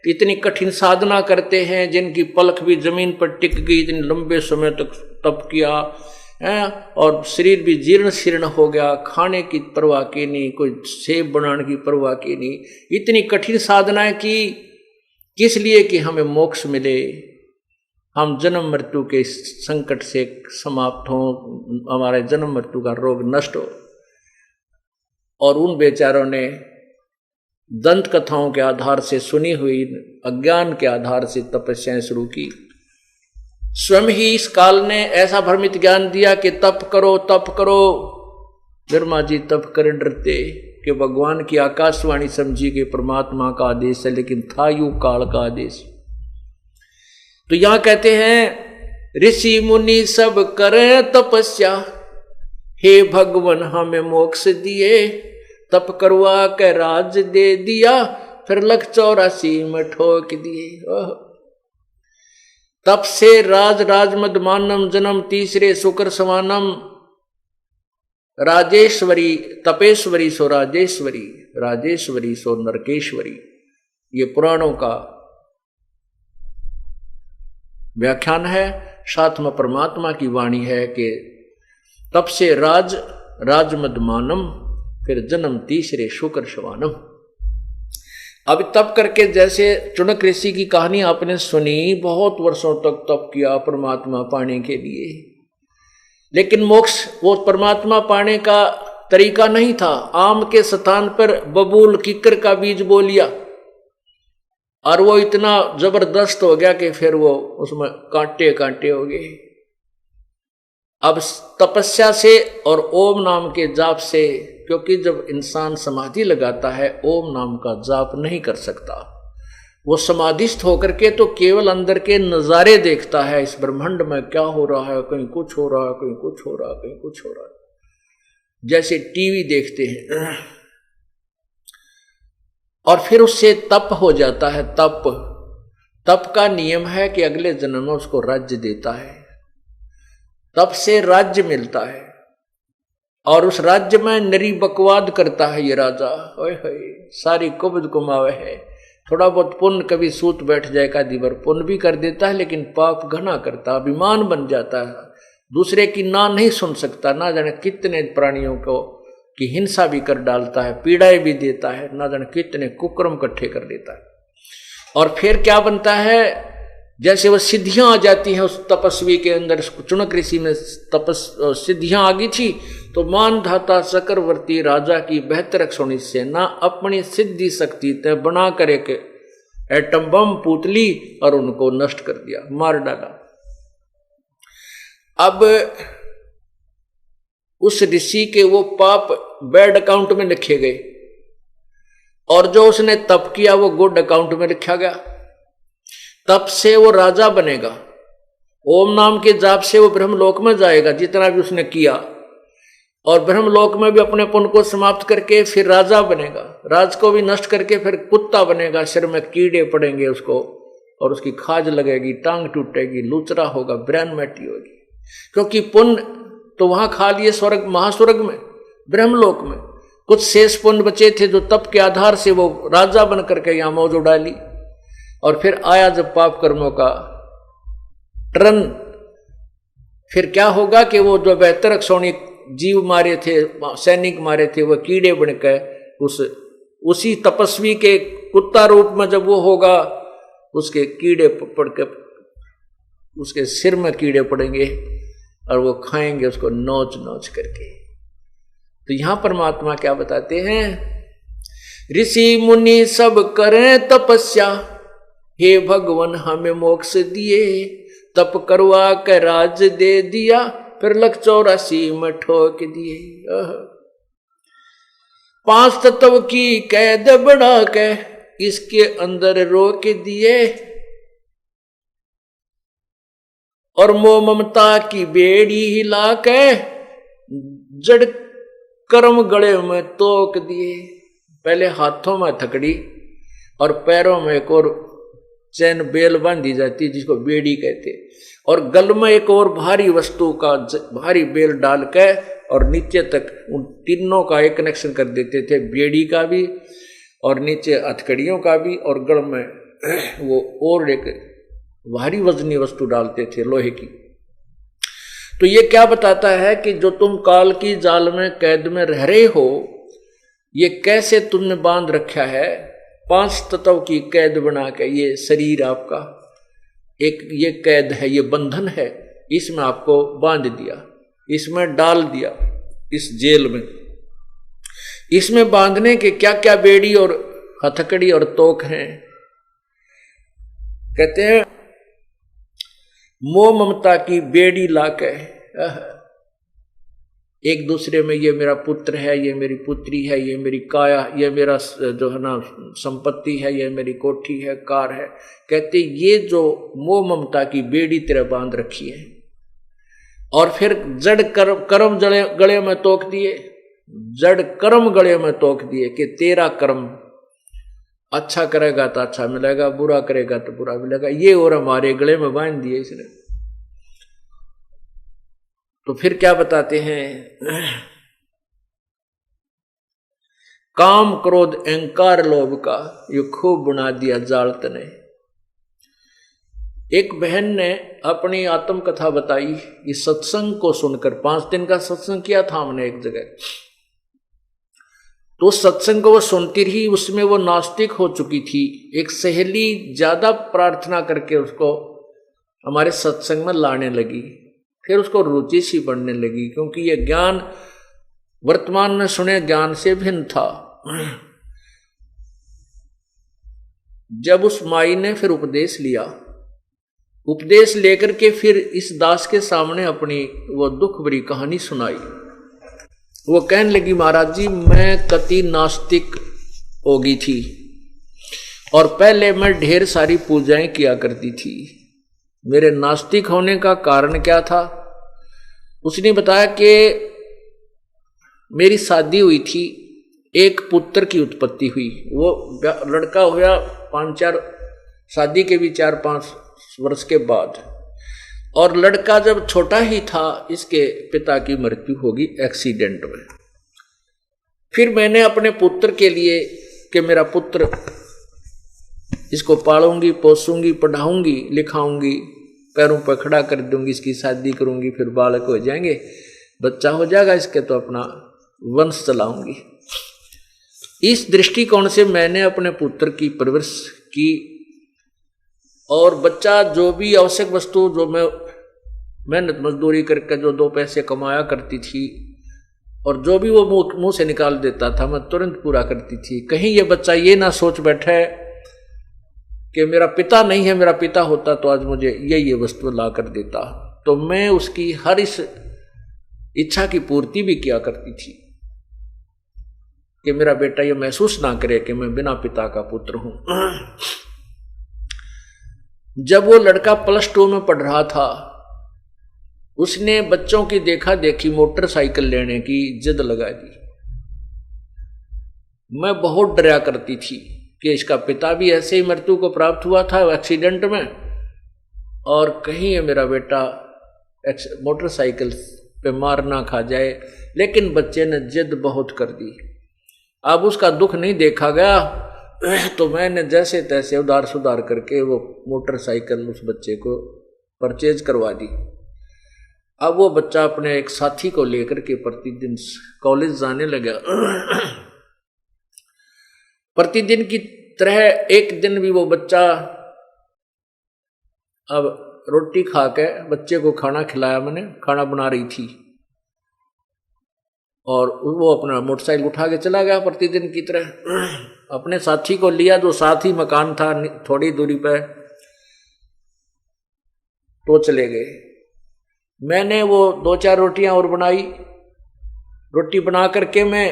इतनी कठिन साधना करते हैं, जिनकी पलक भी जमीन पर टिक गई, इतने लंबे समय तक तप किया है, और शरीर भी जीर्ण शीर्ण हो गया, खाने की परवाह की नहीं, कोई सेब बनाने की परवाह की नहीं, इतनी कठिन साधनाएं की, किस लिए? कि हमें मोक्ष मिले, हम जन्म मृत्यु के संकट से समाप्त हों, हमारे जन्म मृत्यु का रोग नष्ट हो। और उन बेचारों ने दंत कथाओं के आधार से, सुनी हुई अज्ञान के आधार से तपस्याएं शुरू की। स्वयं ही इस काल ने ऐसा भ्रमित ज्ञान दिया कि तप करो तप करो। ब्रह्मा जी तप कर डरते कि भगवान की आकाशवाणी समझी कि परमात्मा का आदेश है, लेकिन था यूं काल का आदेश। तो यहां कहते हैं ऋषि मुनि सब करे तपस्या, हे भगवान हमें मोक्ष दिए, तप करवा के राज दे दिया, फिर 184 में ठोक दिए। तप से राज मदमानम, जन्म तीसरे शुक्र समानम, राजेश्वरी तपेश्वरी सो राजेश्वरी, राजेश्वरी सो नरकेश्वरी। ये पुराणों का व्याख्यान है, साथ में परमात्मा की वाणी है कि तप से राज मदमानम, फिर जन्म तीसरे शुक्र शवानम। अब तप करके, जैसे चुनक ऋषि की कहानी आपने सुनी, बहुत वर्षों तक तप किया परमात्मा पाने के लिए, लेकिन मोक्ष वो परमात्मा पाने का तरीका नहीं था। आम के स्थान पर बबूल किक्कर का बीज बो लिया, और वो इतना जबरदस्त हो गया कि फिर वो उसमें कांटे कांटे हो गए। अब तपस्या से और ओम नाम के जाप से, क्योंकि जब इंसान समाधि लगाता है ओम नाम का जाप नहीं कर सकता, वो समाधिस्थ होकर के तो केवल अंदर के नजारे देखता है, इस ब्रह्मांड में क्या हो रहा है, कहीं कुछ हो रहा है, कहीं कुछ हो रहा है, कहीं कुछ हो रहा है, जैसे टीवी देखते हैं। और फिर उससे तप हो जाता है। तप का नियम है कि अगले जन्म में उसको राज्य देता है, तप से राज्य मिलता है, और उस राज्य में नरी बकवाद करता है ये राजा। ओए होए, सारी कुबद कुमावे है, थोड़ा बहुत पुण्य कभी सूत बैठ जाएगा, दिवर पुण्य भी कर देता है, लेकिन पाप घना करता, अभिमान बन जाता है, दूसरे की ना नहीं सुन सकता, ना जाने कितने प्राणियों को की हिंसा भी कर डालता है, पीड़ाएं भी देता है, ना जाने कितने कुकर्म इकट्ठे कर लेता है। और फिर क्या बनता है? जैसे वो सिद्धियां आ जाती हैं उस तपस्वी के अंदर, चुनक ऋषि में सिद्धियां आ गई थी, तो मानधाता चक्रवर्ती राजा की बेहतर सोनी सेना अपनी सिद्धि शक्ति तय बना कर एक एटम बम पुतली और उनको नष्ट कर दिया, मार डाला। अब उस ऋषि के वो पाप बैड अकाउंट में लिखे गए और जो उसने तप किया वो गुड अकाउंट में लिखा गया। तप से वो राजा बनेगा, ओम नाम के जाप से वो ब्रह्मलोक में जाएगा जितना भी उसने किया, और ब्रह्मलोक में भी अपने पुण्य को समाप्त करके फिर राजा बनेगा, राज को भी नष्ट करके फिर कुत्ता बनेगा, सिर में कीड़े पड़ेंगे उसको और उसकी खाज लगेगी, टांग टूटेगी, लूचरा होगा, ब्रेन मैटी होगी, क्योंकि पुण्य तो वहां खा लिए स्वर्ग महास्वर्ग में, ब्रह्मलोक में। कुछ शेष पुण्य बचे थे जो तप के आधार से वो राजा बन करके यहां मौज उड़ा ली, और फिर आया जब पाप कर्मों का टर्न, फिर क्या होगा कि वो जो बेहतर अक्षौणी जीव मारे थे, सैनिक मारे थे, वो कीड़े बनकर उसी तपस्वी के कुत्ता रूप में जब वो होगा, उसके कीड़े पड़ के उसके सिर में कीड़े पड़ेंगे और वो खाएंगे उसको नोच नोच करके। तो यहां परमात्मा क्या बताते हैं, ऋषि मुनि सब करें तपस्या, हे भगवान हमें मोक्ष दिए, तप करवा के राज दे दिया, फिर लख 84 में ठोक दिए। 5 तत्व की कैद बढ़ा के इसके अंदर रोक दिए, और मोह ममता की बेड़ी हिला के जड़ कर्म गले में तोक दिए। पहले हाथों में थकड़ी और पैरों में एक और चैन बेल बांधी जाती जिसको बेड़ी कहते, और गल में एक और भारी वस्तु का भारी बेल डाल के और नीचे तक उन तीनों का एक कनेक्शन कर देते थे, बेड़ी का भी और नीचे हथकड़ियों का भी, और गल में वो और एक भारी वजनी वस्तु डालते थे लोहे की। तो ये क्या बताता है कि जो तुम काल की जाल में कैद में रह रहे हो, ये कैसे तुमने बांध रखा है, 5 तत्व की कैद बना के। ये शरीर आपका एक ये कैद है, ये बंधन है, इसमें आपको बांध दिया, इसमें डाल दिया, इस जेल में। इसमें बांधने के क्या क्या बेड़ी और हथकड़ी और तोक हैं। कहते हैं मोह ममता की बेड़ी लाके एक दूसरे में, ये मेरा पुत्र है, ये मेरी पुत्री है, ये मेरी काया, ये मेरा जो है ना संपत्ति है, ये मेरी कोठी है, कार है। कहते ये जो मोह ममता की बेड़ी तेरे बांध रखी है, और फिर जड़ कर्म गले में तोक दिए, जड़ कर्म गले में तोक दिए कि तेरा कर्म अच्छा करेगा तो अच्छा मिलेगा, बुरा करेगा तो बुरा मिलेगा, ये और हमारे गले में बांध दिए इसने। तो फिर क्या बताते हैं, काम क्रोध अहंकार लोभ का ये खूब बुना दिया जाल तने। एक बहन ने अपनी आत्मकथा बताई, इस सत्संग को सुनकर, 5 दिन का सत्संग किया था हमने एक जगह, तो उस सत्संग को वो सुनती रही, उसमें वो नास्तिक हो चुकी थी। एक सहेली ज्यादा प्रार्थना करके उसको हमारे सत्संग में लाने लगी, फिर उसको रुचि सी बढ़ने लगी, क्योंकि ये ज्ञान वर्तमान में सुने ज्ञान से भिन्न था। जब उस माई ने फिर उपदेश लिया, उपदेश लेकर के फिर इस दास के सामने अपनी वो दुख भरी कहानी सुनाई। वो कहने लगी, महाराज जी मैं कति नास्तिक हो गई थी, और पहले मैं ढेर सारी पूजाएं किया करती थी। मेरे नास्तिक होने का कारण क्या था? उसने बताया कि मेरी शादी हुई थी, एक पुत्र की उत्पत्ति हुई। वो लड़का हुआ 5-4 शादी के भी 4-5 वर्ष के बाद, और लड़का जब छोटा ही था इसके पिता की मृत्यु होगी एक्सीडेंट में। फिर मैंने अपने पुत्र के लिए कि मेरा पुत्र, इसको पालूंगी, पोसूंगी, पढ़ाऊंगी, लिखाऊंगी, पैरों पर खड़ा कर दूंगी, इसकी शादी करूंगी, फिर बालक हो जाएंगे, बच्चा हो जाएगा इसके, तो अपना वंश चलाऊंगी। इस दृष्टिकोण से मैंने अपने पुत्र की परवरिश की और बच्चा जो भी आवश्यक वस्तु जो मैं मेहनत मजदूरी करके जो 2 पैसे कमाया करती थी और जो भी वो मुंह से निकाल देता था मैं तुरंत पूरा करती थी। कहीं ये बच्चा ये ना सोच बैठे कि मेरा पिता नहीं है, मेरा पिता होता तो आज मुझे ये वस्तु ला कर देता। तो मैं उसकी हर इस इच्छा की पूर्ति भी किया करती थी कि मेरा बेटा ये महसूस ना करे कि मैं बिना पिता का पुत्र हूं। जब वो लड़का +2 में पढ़ रहा था, उसने बच्चों की देखा देखी मोटरसाइकिल लेने की जिद लगा दी। मैं बहुत डरा करती थी कि इसका पिता भी ऐसे ही मृत्यु को प्राप्त हुआ था एक्सीडेंट में, और कहीं ये मेरा बेटा मोटरसाइकिल पे मार ना खा जाए। लेकिन बच्चे ने जिद बहुत कर दी। अब उसका दुख नहीं देखा गया, तो मैंने जैसे तैसे उधार सुधार करके वो मोटरसाइकिल उस बच्चे को परचेज करवा दी। अब वो बच्चा अपने एक साथी को लेकर के प्रतिदिन कॉलेज जाने लगा। प्रतिदिन की तरह एक दिन भी वो बच्चा अब रोटी खा के बच्चे को खाना खिलाया, मैंने खाना बना रही थी, और वो अपना मोटरसाइकिल उठा के चला गया प्रतिदिन की तरह। अपने साथी को लिया जो साथ ही मकान था थोड़ी दूरी पर, तो चले गए। मैंने वो 2-4 रोटियां और बनाई। रोटी बना करके मैं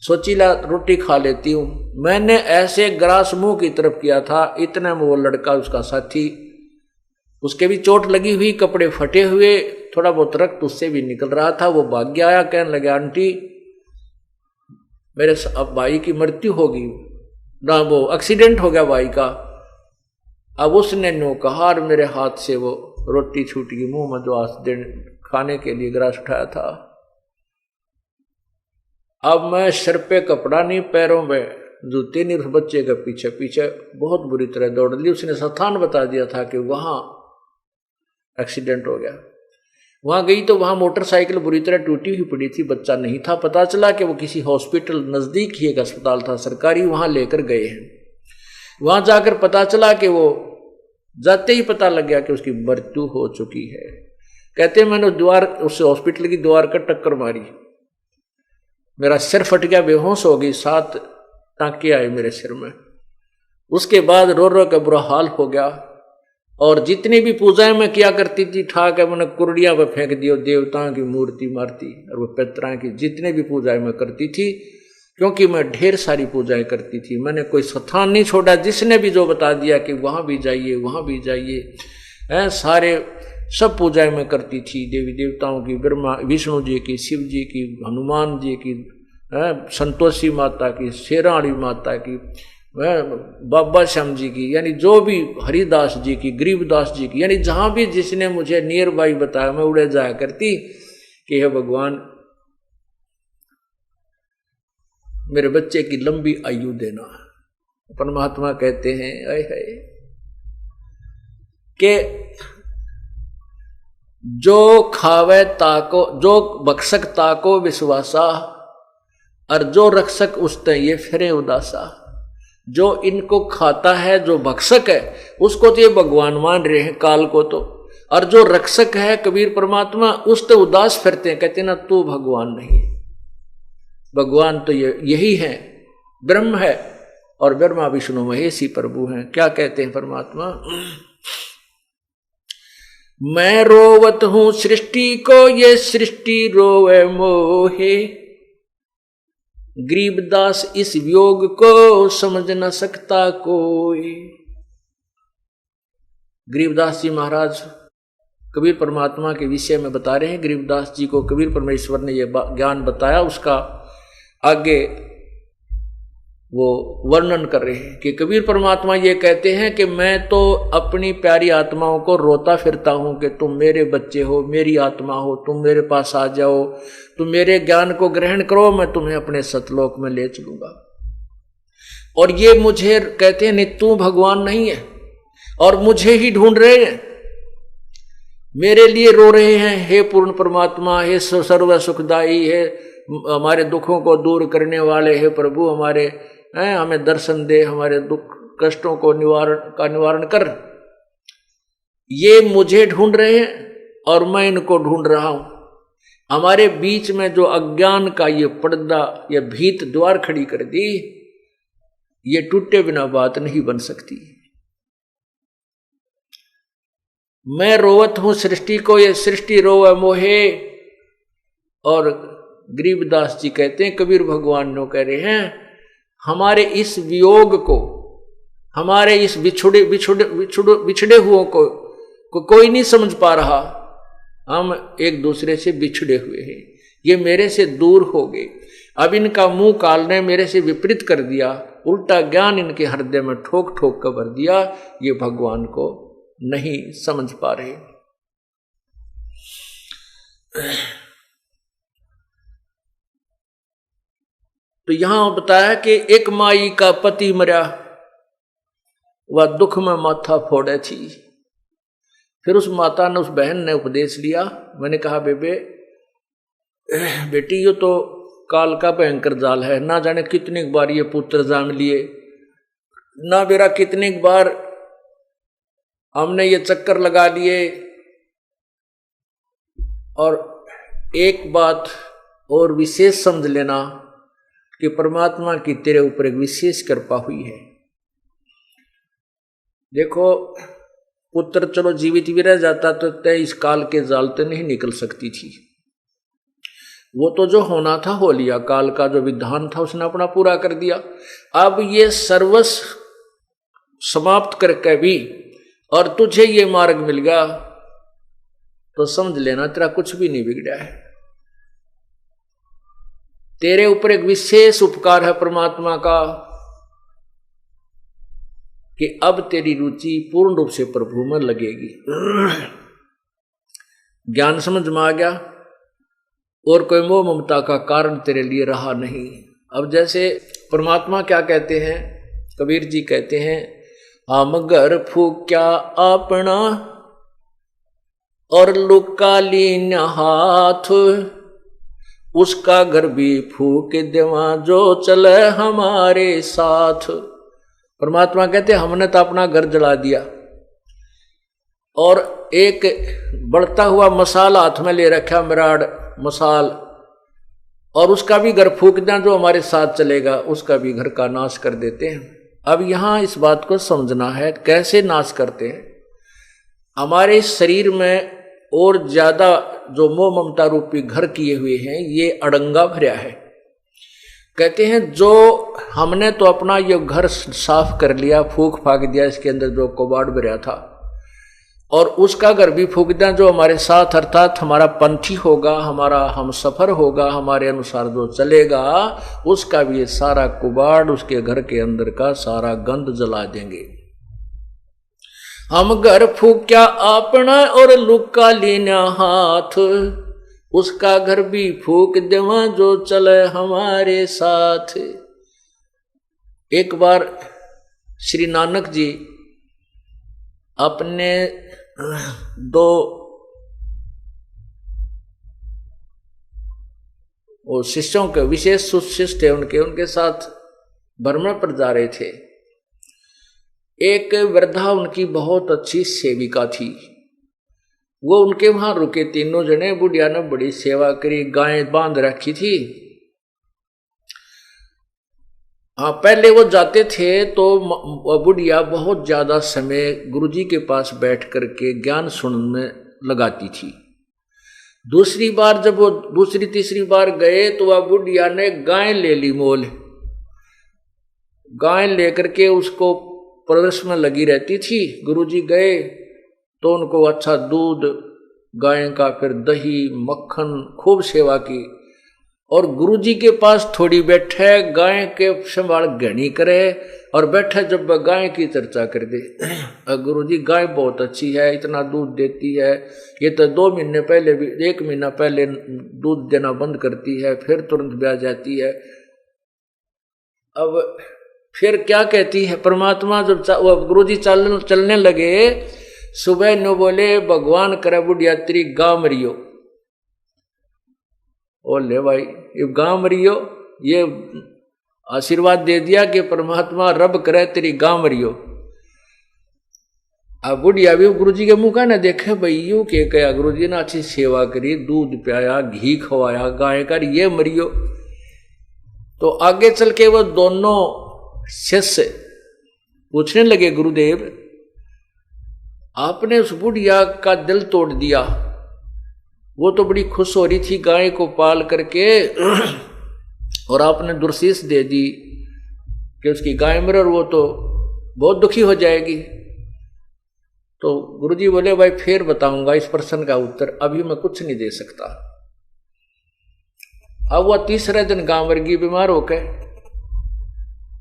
सोचीला रोटी खा लेती हूं। मैंने ऐसे ग्रास मुंह की तरफ किया था, इतने में वो लड़का उसका साथी, उसके भी चोट लगी हुई, कपड़े फटे हुए, थोड़ा बहुत रक्त उससे भी निकल रहा था। वो भाग गया आया, कहने लगा आंटी मेरे अब भाई की मृत्यु होगी ना, वो एक्सीडेंट हो गया भाई का। अब उसने नो कहा और मेरे हाथ से वो रोटी छूट गई मुंह में, जो आज खाने के लिए ग्रास उठाया था। अब मैं सिर पे कपड़ा नहीं, पैरों में जूते नहीं, उस बच्चे के पीछे पीछे बहुत बुरी तरह दौड़ ली। उसने स्थान बता दिया था कि वहां एक्सीडेंट हो गया। वहां गई तो वहां मोटरसाइकिल बुरी तरह टूटी हुई पड़ी थी, बच्चा नहीं था। पता चला कि वो किसी हॉस्पिटल, नजदीक ही एक अस्पताल था सरकारी, वहां लेकर गए हैं। वहां जाकर पता चला कि वो जाते ही पता लग गया कि उसकी मृत्यु हो चुकी है। कहते मैंने द्वार, उस हॉस्पिटल की द्वार का टक्कर मारी, मेरा सिर फट गया, बेहोश हो गई, 7 टांके आए मेरे सिर में। उसके बाद रो रो का बुरा हाल हो गया। और जितनी भी पूजाएं मैं किया करती थी, ठाक मैंने कुर्डिया पर फेंक दियो, देवताओं की मूर्ति मारती, और वो पितरों की जितने भी पूजाएं मैं करती थी, क्योंकि मैं ढेर सारी पूजाएं करती थी। मैंने कोई स्थान नहीं छोड़ा, जिसने भी जो बता दिया कि वहां भी जाइए वहां भी जाइए, सारे सब पूजाएं मैं करती थी, देवी देवताओं की, ब्रह्मा विष्णु जी की, शिव जी की, हनुमान जी की, संतोषी माता की, शेरावाली माता की, बाबा श्याम जी की, यानी जो भी हरिदास जी की, गरीबदास जी की, यानी जहां भी जिसने मुझे नियर बाई बताया मैं उड़े जाया करती कि हे भगवान मेरे बच्चे की लंबी आयु देना। परमात्मा कहते हैं आए हाय कि जो खावे ताको, जो बख्शक ताको विश्वासा, और जो रक्षक उसते ये फिरे उदासा। जो इनको खाता है, जो भक्षक है, उसको तो ये भगवान मान रहे हैं काल को तो, और जो रक्षक है कबीर परमात्मा, उस तो उदास फिरते हैं, कहते ना तू भगवान नहीं, भगवान तो यही है, ब्रह्म है, और ब्रह्मा विष्णु महेश ही प्रभु हैं। क्या कहते हैं परमात्मा, मैं रोवत हूं सृष्टि को, ये सृष्टि रोवे मोहे, गरीबदास इस वियोग को समझ न सकता कोई। गरीबदास जी महाराज कबीर परमात्मा के विषय में बता रहे हैं। गरीबदास जी को कबीर परमेश्वर ने यह ज्ञान बताया, उसका आगे वो वर्णन कर रहे हैं कि कबीर परमात्मा ये कहते हैं कि मैं तो अपनी प्यारी आत्माओं को रोता फिरता हूं कि तुम मेरे बच्चे हो, मेरी आत्मा हो, तुम मेरे पास आ जाओ, तुम मेरे ज्ञान को ग्रहण करो, मैं तुम्हें अपने सतलोक में ले चलूंगा। और ये मुझे कहते हैं नहीं तू भगवान नहीं है, और मुझे ही ढूंढ रहे हैं, मेरे लिए रो रहे हैं, हे पूर्ण परमात्मा, हे सर्व सुखदाई, हे हमारे दुखों को दूर करने वाले, हे प्रभु हमारे हमें दर्शन दे, हमारे दुख कष्टों को निवारण कर। ये मुझे ढूंढ रहे हैं और मैं इनको ढूंढ रहा हूं। हमारे बीच में जो अज्ञान का ये पर्दा, ये भीत द्वार खड़ी कर दी, ये टूटे बिना बात नहीं बन सकती। मैं रोवत हूं सृष्टि को, ये सृष्टि रोवे मोहे। और गरीबदास जी कहते हैं, कबीर भगवान ने कह रहे हैं, हमारे इस वियोग को, हमारे इस बिछड़े हुओं को कोई नहीं समझ पा रहा। हम एक दूसरे से बिछड़े हुए हैं, ये मेरे से दूर हो गए। अब इनका मुंह काल ने मेरे से विपरीत कर दिया, उल्टा ज्ञान इनके हृदय में ठोक ठोक कर भर दिया। ये भगवान को नहीं समझ पा रहे। तो यहां बताया कि एक माई का पति मरा, वह दुख में माथा फोड़े थी। फिर उस माता ने, उस बहन ने उपदेश लिया। मैंने कहा, बेटी ये तो काल का भयंकर जाल है, ना जाने कितनी बार ये पुत्र जान लिए, ना बेरा कितनी बार हमने ये चक्कर लगा लिए। और एक बात और विशेष समझ लेना कि परमात्मा की तेरे ऊपर एक विशेष कृपा हुई है। देखो, पुत्र चलो जीवित भी रह जाता तो तय इस काल के जाल से नहीं निकल सकती थी। वो तो जो होना था हो लिया, काल का जो विधान था उसने अपना पूरा कर दिया। अब ये सर्वस्व समाप्त करके भी और तुझे ये मार्ग मिल गया तो समझ लेना तेरा कुछ भी नहीं बिगड़ा है। तेरे ऊपर एक विशेष उपकार है परमात्मा का कि अब तेरी रुचि पूर्ण रूप से प्रभु में लगेगी। ज्ञान समझ में आ गया और कोई मोह ममता का कारण तेरे लिए रहा नहीं। अब जैसे परमात्मा क्या कहते हैं, कबीर जी कहते हैं, हम घर फूक्या अपना और लुका लीन हाथ, उसका घर भी फूक देवा जो चले हमारे साथ। परमात्मा कहते हमने तो अपना घर जला दिया और एक बढ़ता हुआ मसाल हाथ में ले रखा, मिराड मसाल, और उसका भी घर फूक दें जो हमारे साथ चलेगा, उसका भी घर का नाश कर देते हैं। अब यहां इस बात को समझना है, कैसे नाश करते हैं। हमारे शरीर में और ज्यादा जो मोह ममता रूपी घर किए हुए हैं, ये अड़ंगा भरा है। कहते हैं जो हमने तो अपना ये घर साफ कर लिया, फूक फाक दिया, इसके अंदर जो कबाड़ भरा था, और उसका घर भी फूक दिया जो हमारे साथ, अर्थात हमारा पंथी होगा, हमारा हम सफर होगा, हमारे अनुसार जो चलेगा, उसका भी ये सारा कबाड़, उसके घर के अंदर का सारा गंद जला देंगे। हम घर फूक्या अपना और लुका लेना हाथ, उसका घर भी फूक देवा जो चले हमारे साथ। एक बार श्री नानक जी अपने दो शिष्यों के, विशेष शिष्य थे उनके साथ भ्रमण पर जा रहे थे। एक वृद्धा उनकी बहुत अच्छी सेविका थी, वो उनके वहां रुके, तीनों जने। बुढ़िया ने बड़ी सेवा करी, गायें बांध रखी थी। हाँ, पहले वो जाते थे तो बुढ़िया बहुत ज्यादा समय गुरुजी के पास बैठ करके ज्ञान सुनने में लगाती थी। दूसरी बार जब वो दूसरी तीसरी बार गए तो वह बुढ़िया ने गाय ले ली मोल। गाय लेकर के उसको परवरिश में लगी रहती थी। गुरुजी गए तो उनको अच्छा दूध गाय का, फिर दही मक्खन, खूब सेवा की। और गुरुजी के पास थोड़ी बैठे, गाय के संभाल घनी करे और बैठे जब गाय की चर्चा कर दे। गुरुजी गाय बहुत अच्छी है, इतना दूध देती है, ये तो 2 महीने पहले भी, 1 महीना पहले दूध देना बंद करती है, फिर तुरंत ब्याह जाती है। अब फिर क्या कहती है परमात्मा, जब गुरुजी चलने लगे, सुबह न बोले भगवान करे बुढ़िया तेरी गां मरियो। ओ ले भाई, ये गां मरियो, ये आशीर्वाद दे दिया कि परमात्मा रब करे तेरी गांव मरियो। अब बुढ़िया भी गुरु जी के मुंह का ना देखे भाई यू के कया गुरु जी ने अच्छी सेवा करी, दूध पियाया, घी खवाया, गाय कर ये मरियो। तो आगे चल के वो दोनों शिष्य पूछने लगे गुरुदेव आपने उस बुढ़िया का दिल तोड़ दिया, वो तो बड़ी खुश हो रही थी गाय को पाल करके और आपने दुर्शीष दे दी कि उसकी गाय मरे और वो तो बहुत दुखी हो जाएगी। तो गुरुजी बोले भाई फिर बताऊंगा इस प्रश्न का उत्तर, अभी मैं कुछ नहीं दे सकता। अब वह तीसरे दिन गाय मरगी बीमार होकर,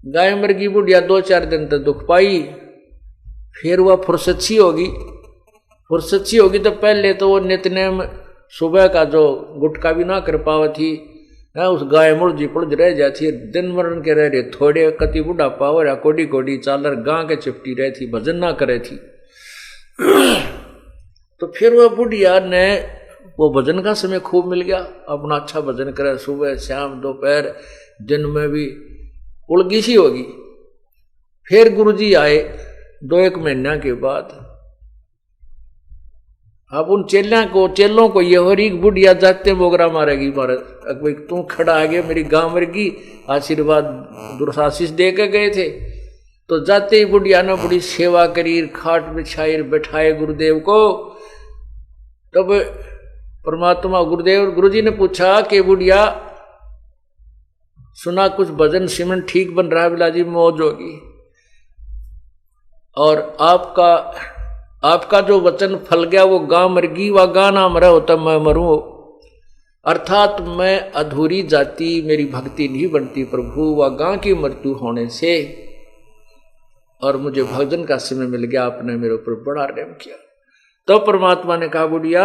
गाय मरगी बुढ़िया 2-4 दिन तक दुख पाई, फिर वह फुर्सत होगी तो पहले तो वो नित्यनेम सुबह का जो गुटका भी ना कर पावा थी, उस गाय मुड़जी पुड़ज रह जाती, दिन मरण के रह रहे थोड़े कति बुढ़ा पावर या कोडी कोडी चालर गां के चिपटी रही थी, भजन ना करे थी। तो फिर वह बुढ़िया ने वो भजन का समय खूब मिल गया, अपना अच्छा भजन करे सुबह शाम दोपहर दिन में भी, उलगी सी होगी। फिर गुरुजी आए 2-1 महीना के बाद। अब उन चेलों को ये हो रही बुढ़िया जाते बोगरा मारेगी महाराज, तू खड़ा आ गया मेरी गांव मरगी, आशीर्वाद दुर्शाशीष दे के गए थे। तो जाते ही बुढ़िया ने बड़ी सेवा करी, खाट बिछाई, बैठाए गुरुदेव को। तब परमात्मा गुरुजी ने पूछा कि बुढ़िया सुना कुछ भजन सिमरन ठीक बन रहा है, बिलाजी मौज होगी, और आपका जो वचन फल गया वो गां मरगी व गां ना मरा होता मैं मरूं, अर्थात मैं अधूरी जाति मेरी भक्ति नहीं बनती प्रभु व गां की मृत्यु होने से, और मुझे भजन का समय मिल गया, आपने मेरे ऊपर बड़ा रहम किया। तो परमात्मा ने कहा बुढ़िया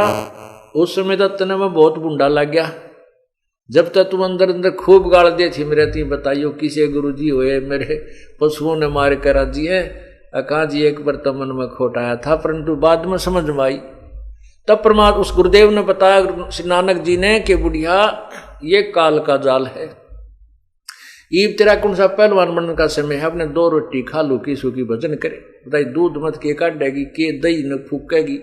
उस समय तक तने मैं बहुत बुंडा लग गया, जब तक तुम अंदर अंदर खूब गाल दे थी मेरे ती बताइयो किसे गुरुजी हुए मेरे पशुओं ने मार कर राजी है, कहा जी एक बार तो मन में खोट आया था, परंतु बाद में समझ में आई। तब परमात्मा उस गुरुदेव ने बताया श्री नानक जी ने कि बुढ़िया ये काल का जाल है, ईब तेरा कौन सा पहलवान बनने का समय है, अपने 2 रोटी खा लू की सूखी भजन करे, बताई दूध मत के काटेगी के दही न फूकेगी,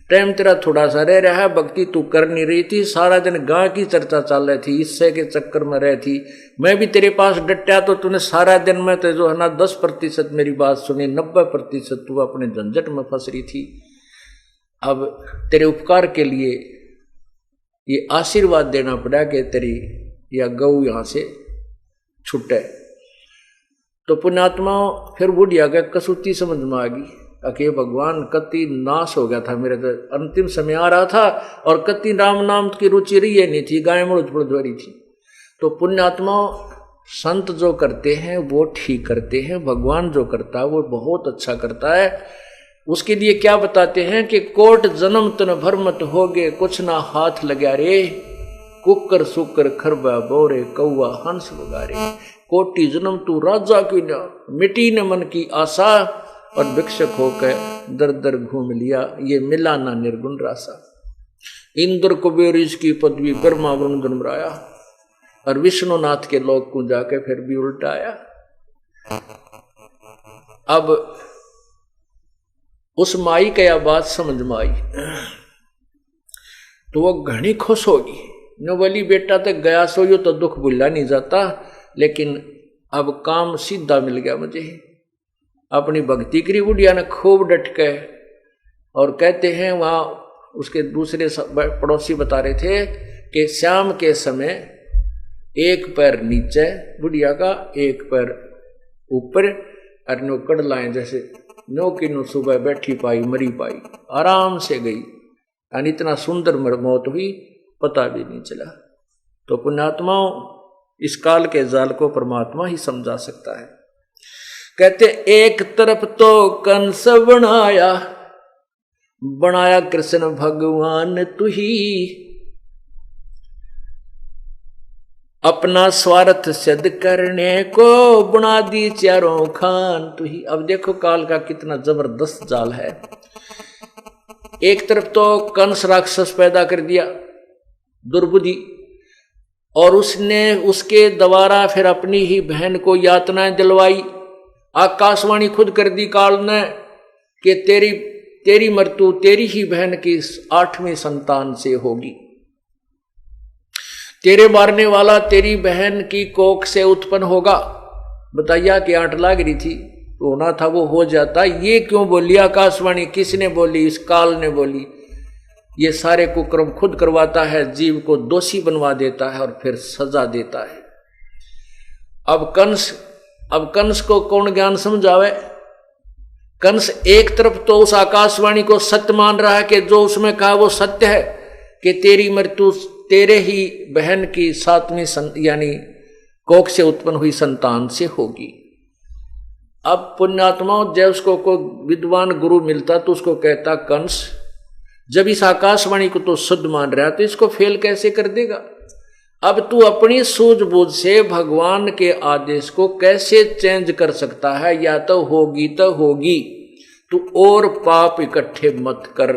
टाइम तेरा थोड़ा सा रह रहा है, भक्ति तू कर नहीं रही थी, सारा दिन गां की चर्चा चल रही थी, इससे के चक्कर में रह थी, मैं भी तेरे पास डटा तो तूने सारा दिन में तो जो है ना 10% मेरी बात सुनी, 90% तू अपने झंझट में फंस रही थी। अब तेरे उपकार के लिए ये आशीर्वाद देना पड़ा कि तेरी या गऊ यहां से छुटे। तो पुण्यात्मा फिर बुढ़िया का कसूती समझ में आ गई, अके भगवान कति नाश हो गया था, मेरे तो अंतिम समय आ रहा था और कति राम नाम की रुचि रही नहीं थी, गाय मुड़ रही थी। तो पुण्यात्मा संत जो करते हैं वो ठीक करते हैं, भगवान जो करता है वो बहुत अच्छा करता है। उसके लिए क्या बताते हैं कि कोट जन्म तन भर मत होगे कुछ ना हाथ लगा रे, कुकर सुकर खरबा बोरे कौआ हंस वगारे, कोटि जन्म तू राजा की न मिटी न मन की आशा, और भिक्षक होकर दर दर घूम लिया ये मिला ना निर्गुण रासा। इंद्र कुबेर इसकी पदवी ब्रह्मा वरुण धर्मराया, और विष्णुनाथ के लोक को जाके फिर भी उल्टा आया। अब उस माई का यह बात समझ में आई तो वो घनी खुश होगी, न बोली बेटा तक गया सो यो तो दुख भूला नहीं जाता, लेकिन अब काम सीधा मिल गया मुझे। अपनी भक्ति करी बुढ़िया ने खूब डट के, और कहते हैं वहां उसके दूसरे पड़ोसी बता रहे थे कि शाम के समय एक पैर नीचे बुढ़िया का, एक पैर ऊपर, और नो कड़लाएं जैसे नो की नो सुबह बैठी पाई मरी पाई, आराम से गई, यानी इतना सुंदर मौत हुई पता भी नहीं चला। तो पुण्यात्माओं इस काल के जाल को परमात्मा ही समझा सकता है। कहते एक तरफ तो कंस बनाया कृष्ण भगवान तू ही, अपना स्वार्थ सिद्ध करने को बना दी चारों खान तू ही। अब देखो काल का कितना जबरदस्त जाल है। एक तरफ तो कंस राक्षस पैदा कर दिया दुर्बुद्धि, और उसने उसके द्वारा फिर अपनी ही बहन को यातनाएं दिलवाई। आकाशवाणी खुद कर दी काल ने कि तेरी मृत्यु तेरी ही बहन की 8वीं संतान से होगी, तेरे मारने वाला तेरी बहन की कोख से उत्पन्न होगा। बताइया कि 8 लाग रही थी तो होना था वो हो जाता। ये क्यों बोली आकाशवाणी? किसने बोली? इस काल ने बोली। ये सारे कुकर्म खुद करवाता है, जीव को दोषी बनवा देता है और फिर सजा देता है। अब कंस को कौन ज्ञान समझावे? कंस एक तरफ तो उस आकाशवाणी को सत्य मान रहा है कि जो उसमें कहा वो सत्य है कि तेरी मृत्यु तेरे ही बहन की 7वीं यानी कोख से उत्पन्न हुई संतान से होगी। अब पुण्यात्मा जब उसको कोई विद्वान गुरु मिलता तो उसको कहता, कंस जब इस आकाशवाणी को तो शुद्ध मान रहा तो इसको फेल कैसे कर देगा? अब तू अपनी सूझबूझ से भगवान के आदेश को कैसे चेंज कर सकता है? या तो होगी, तू और पाप इकट्ठे मत कर।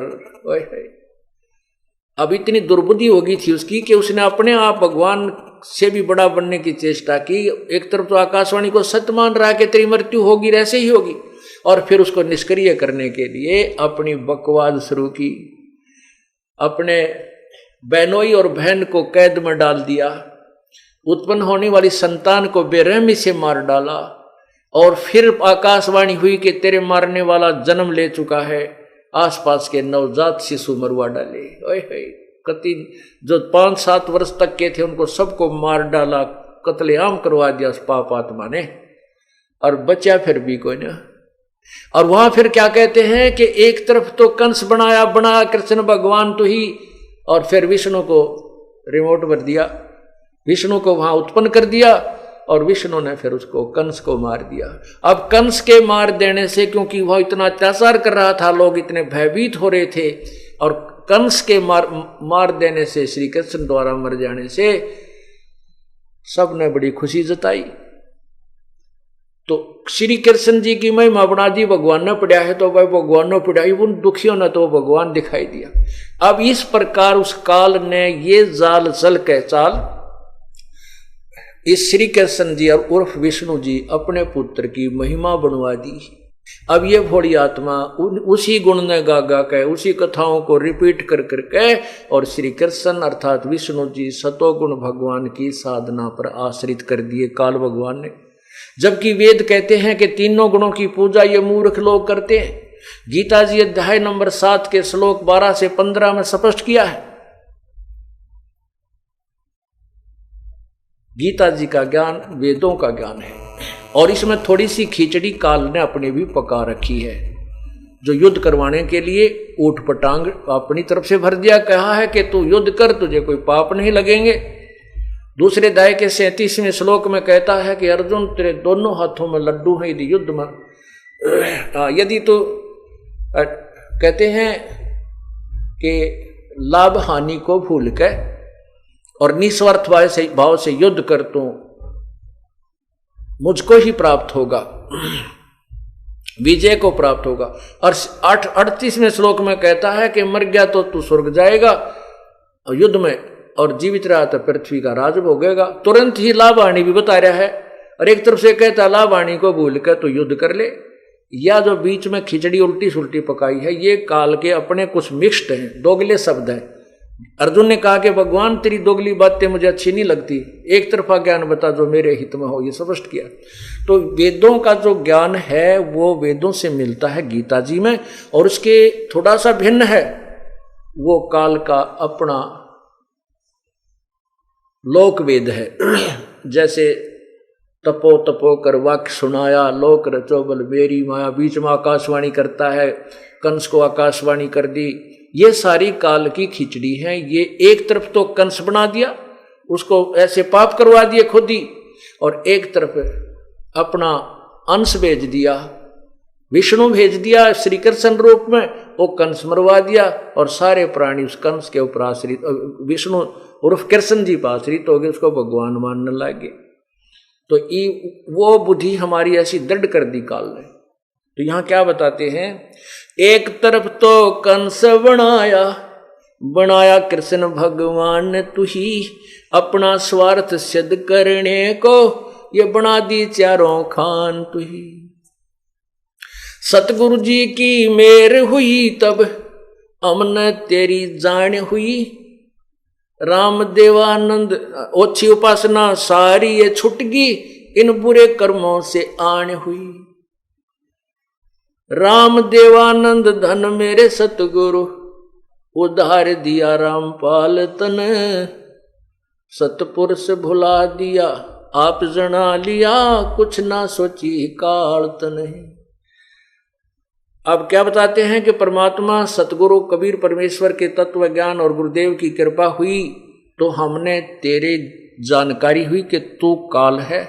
अब इतनी दुर्बुद्धि होगी थी उसकी कि उसने अपने आप भगवान से भी बड़ा बनने की चेष्टा की। एक तरफ तो आकाशवाणी को सत्य मान रहा है कि तेरी मृत्यु होगी, ऐसे ही होगी, और फिर उसको निष्क्रिय करने के लिए अपनी बकवाद शुरू की। अपने बहनोई और बहन को कैद में डाल दिया, उत्पन्न होने वाली संतान को बेरहमी से मार डाला, और फिर आकाशवाणी हुई कि तेरे मारने वाला जन्म ले चुका है। आसपास के नवजात शिशु मरवा डाले। ओए कति जो 5-7 वर्ष तक के थे उनको सबको मार डाला, कत्लेआम करवा दिया उस पाप आत्मा ने, और बचा फिर भी कोई ना। और वहां फिर क्या कहते हैं कि एक तरफ तो कंस बनाया कृष्ण भगवान तो ही, और फिर विष्णु को रिमोट भर दिया, विष्णु को वहां उत्पन्न कर दिया, और विष्णु ने फिर उसको कंस को मार दिया। अब कंस के मार देने से, क्योंकि वह इतना अत्याचार कर रहा था, लोग इतने भयभीत हो रहे थे, और कंस के मार देने से, श्री कृष्ण द्वारा मर जाने से सबने बड़ी खुशी जताई। तो श्री कृष्ण जी की महिमा बना दी, भगवान ने पढ़ा है तो भाई भगवान ने पढ़ाई, उन दुखियों ने तो भगवान दिखाई दिया। अब इस प्रकार उस काल ने ये जाल चल के चाल इस श्री कृष्ण जी और उर्फ विष्णु जी अपने पुत्र की महिमा बनवा दी। अब ये भोड़ी आत्मा उसी गुण ने गा के, उसी कथाओं को रिपीट कर करके, और श्री कृष्ण अर्थात विष्णु जी सतोगुण भगवान की साधना पर आश्रित कर दिए काल भगवान ने। जबकि वेद कहते हैं कि तीनों गुणों की पूजा ये मूर्ख लोग करते हैं। गीता जी अध्याय नंबर 7 के श्लोक 12 से 15 में स्पष्ट किया है। गीता जी का ज्ञान वेदों का ज्ञान है, और इसमें थोड़ी सी खिचड़ी काल ने अपनी भी पका रखी है, जो युद्ध करवाने के लिए ऊट पटांग अपनी तरफ से भर दिया। कहा है कि तू युद्ध कर, तुझे कोई पाप नहीं लगेंगे। दूसरे अध्याय के 37वें श्लोक में कहता है कि अर्जुन तेरे दोनों हाथों में लड्डू है, यदि युद्ध में यदि तो कहते हैं कि लाभ हानि को भूल के और निस्वार्थ भाव से युद्ध कर तो मुझको ही प्राप्त होगा, विजय को प्राप्त होगा। और 38वें श्लोक में कहता है कि मर गया तो तू स्वर्ग जाएगा युद्ध में, और जीवित रहा तो पृथ्वी का राज भोगेगा। तुरंत ही लाभाणी भी बता रहा है, और एक तरफ से कहता लाभाणी को भूल कर तो युद्ध कर ले। या जो बीच में खिचड़ी उल्टी सुल्टी पकाई है, ये काल के अपने कुछ मिक्स्ड हैं, दोगले शब्द हैं। अर्जुन ने कहा कि भगवान तेरी दोगली बातें मुझे अच्छी नहीं लगती, एक तरफा ज्ञान बता जो मेरे हित में हो, ये स्पष्ट किया। तो वेदों का जो ज्ञान है वो वेदों से मिलता है गीता जी में, और उसके थोड़ा सा भिन्न है वो काल का अपना लोक वेद है। जैसे तपो तपो कर वाक्य सुनाया, लोक रचो बल मेरी माया, बीच में आकाशवाणी करता है, कंस को आकाशवाणी कर दी। ये सारी काल की खिचड़ी है। ये एक तरफ तो कंस बना दिया, उसको ऐसे पाप करवा दिए खुद ही, और एक तरफ अपना अंश भेज दिया, विष्णु भेज दिया श्री कृष्ण रूप में, वो कंस मरवा दिया, और सारे प्राणी उस कंस के ऊपर आश्रित, विष्णु उर्फ कृष्ण जी पर आश्रित हो गए, उसको भगवान मानने लगे। तो वो बुद्धि हमारी ऐसी दृढ़ कर दी काल ने। तो यहां क्या बताते हैं, एक तरफ तो कंस बनाया, बनाया कृष्ण भगवान ने तुही, अपना स्वार्थ सिद्ध करने को ये बना दी चारों खान तुही। सतगुरु जी की मेर हुई तब हमने तेरी जान हुई, राम देवानंद ओछी उपासना सारी ये छुटगी, इन बुरे कर्मों से आन हुई। राम देवानंद धन मेरे सतगुरु, उधार दिया रामपाल तन, सतपुरुष भुला दिया आप जना लिया, कुछ ना सोची काल तन। अब क्या बताते हैं कि परमात्मा सतगुरु कबीर परमेश्वर के तत्व ज्ञान और गुरुदेव की कृपा हुई तो हमने तेरे जानकारी हुई कि तू काल है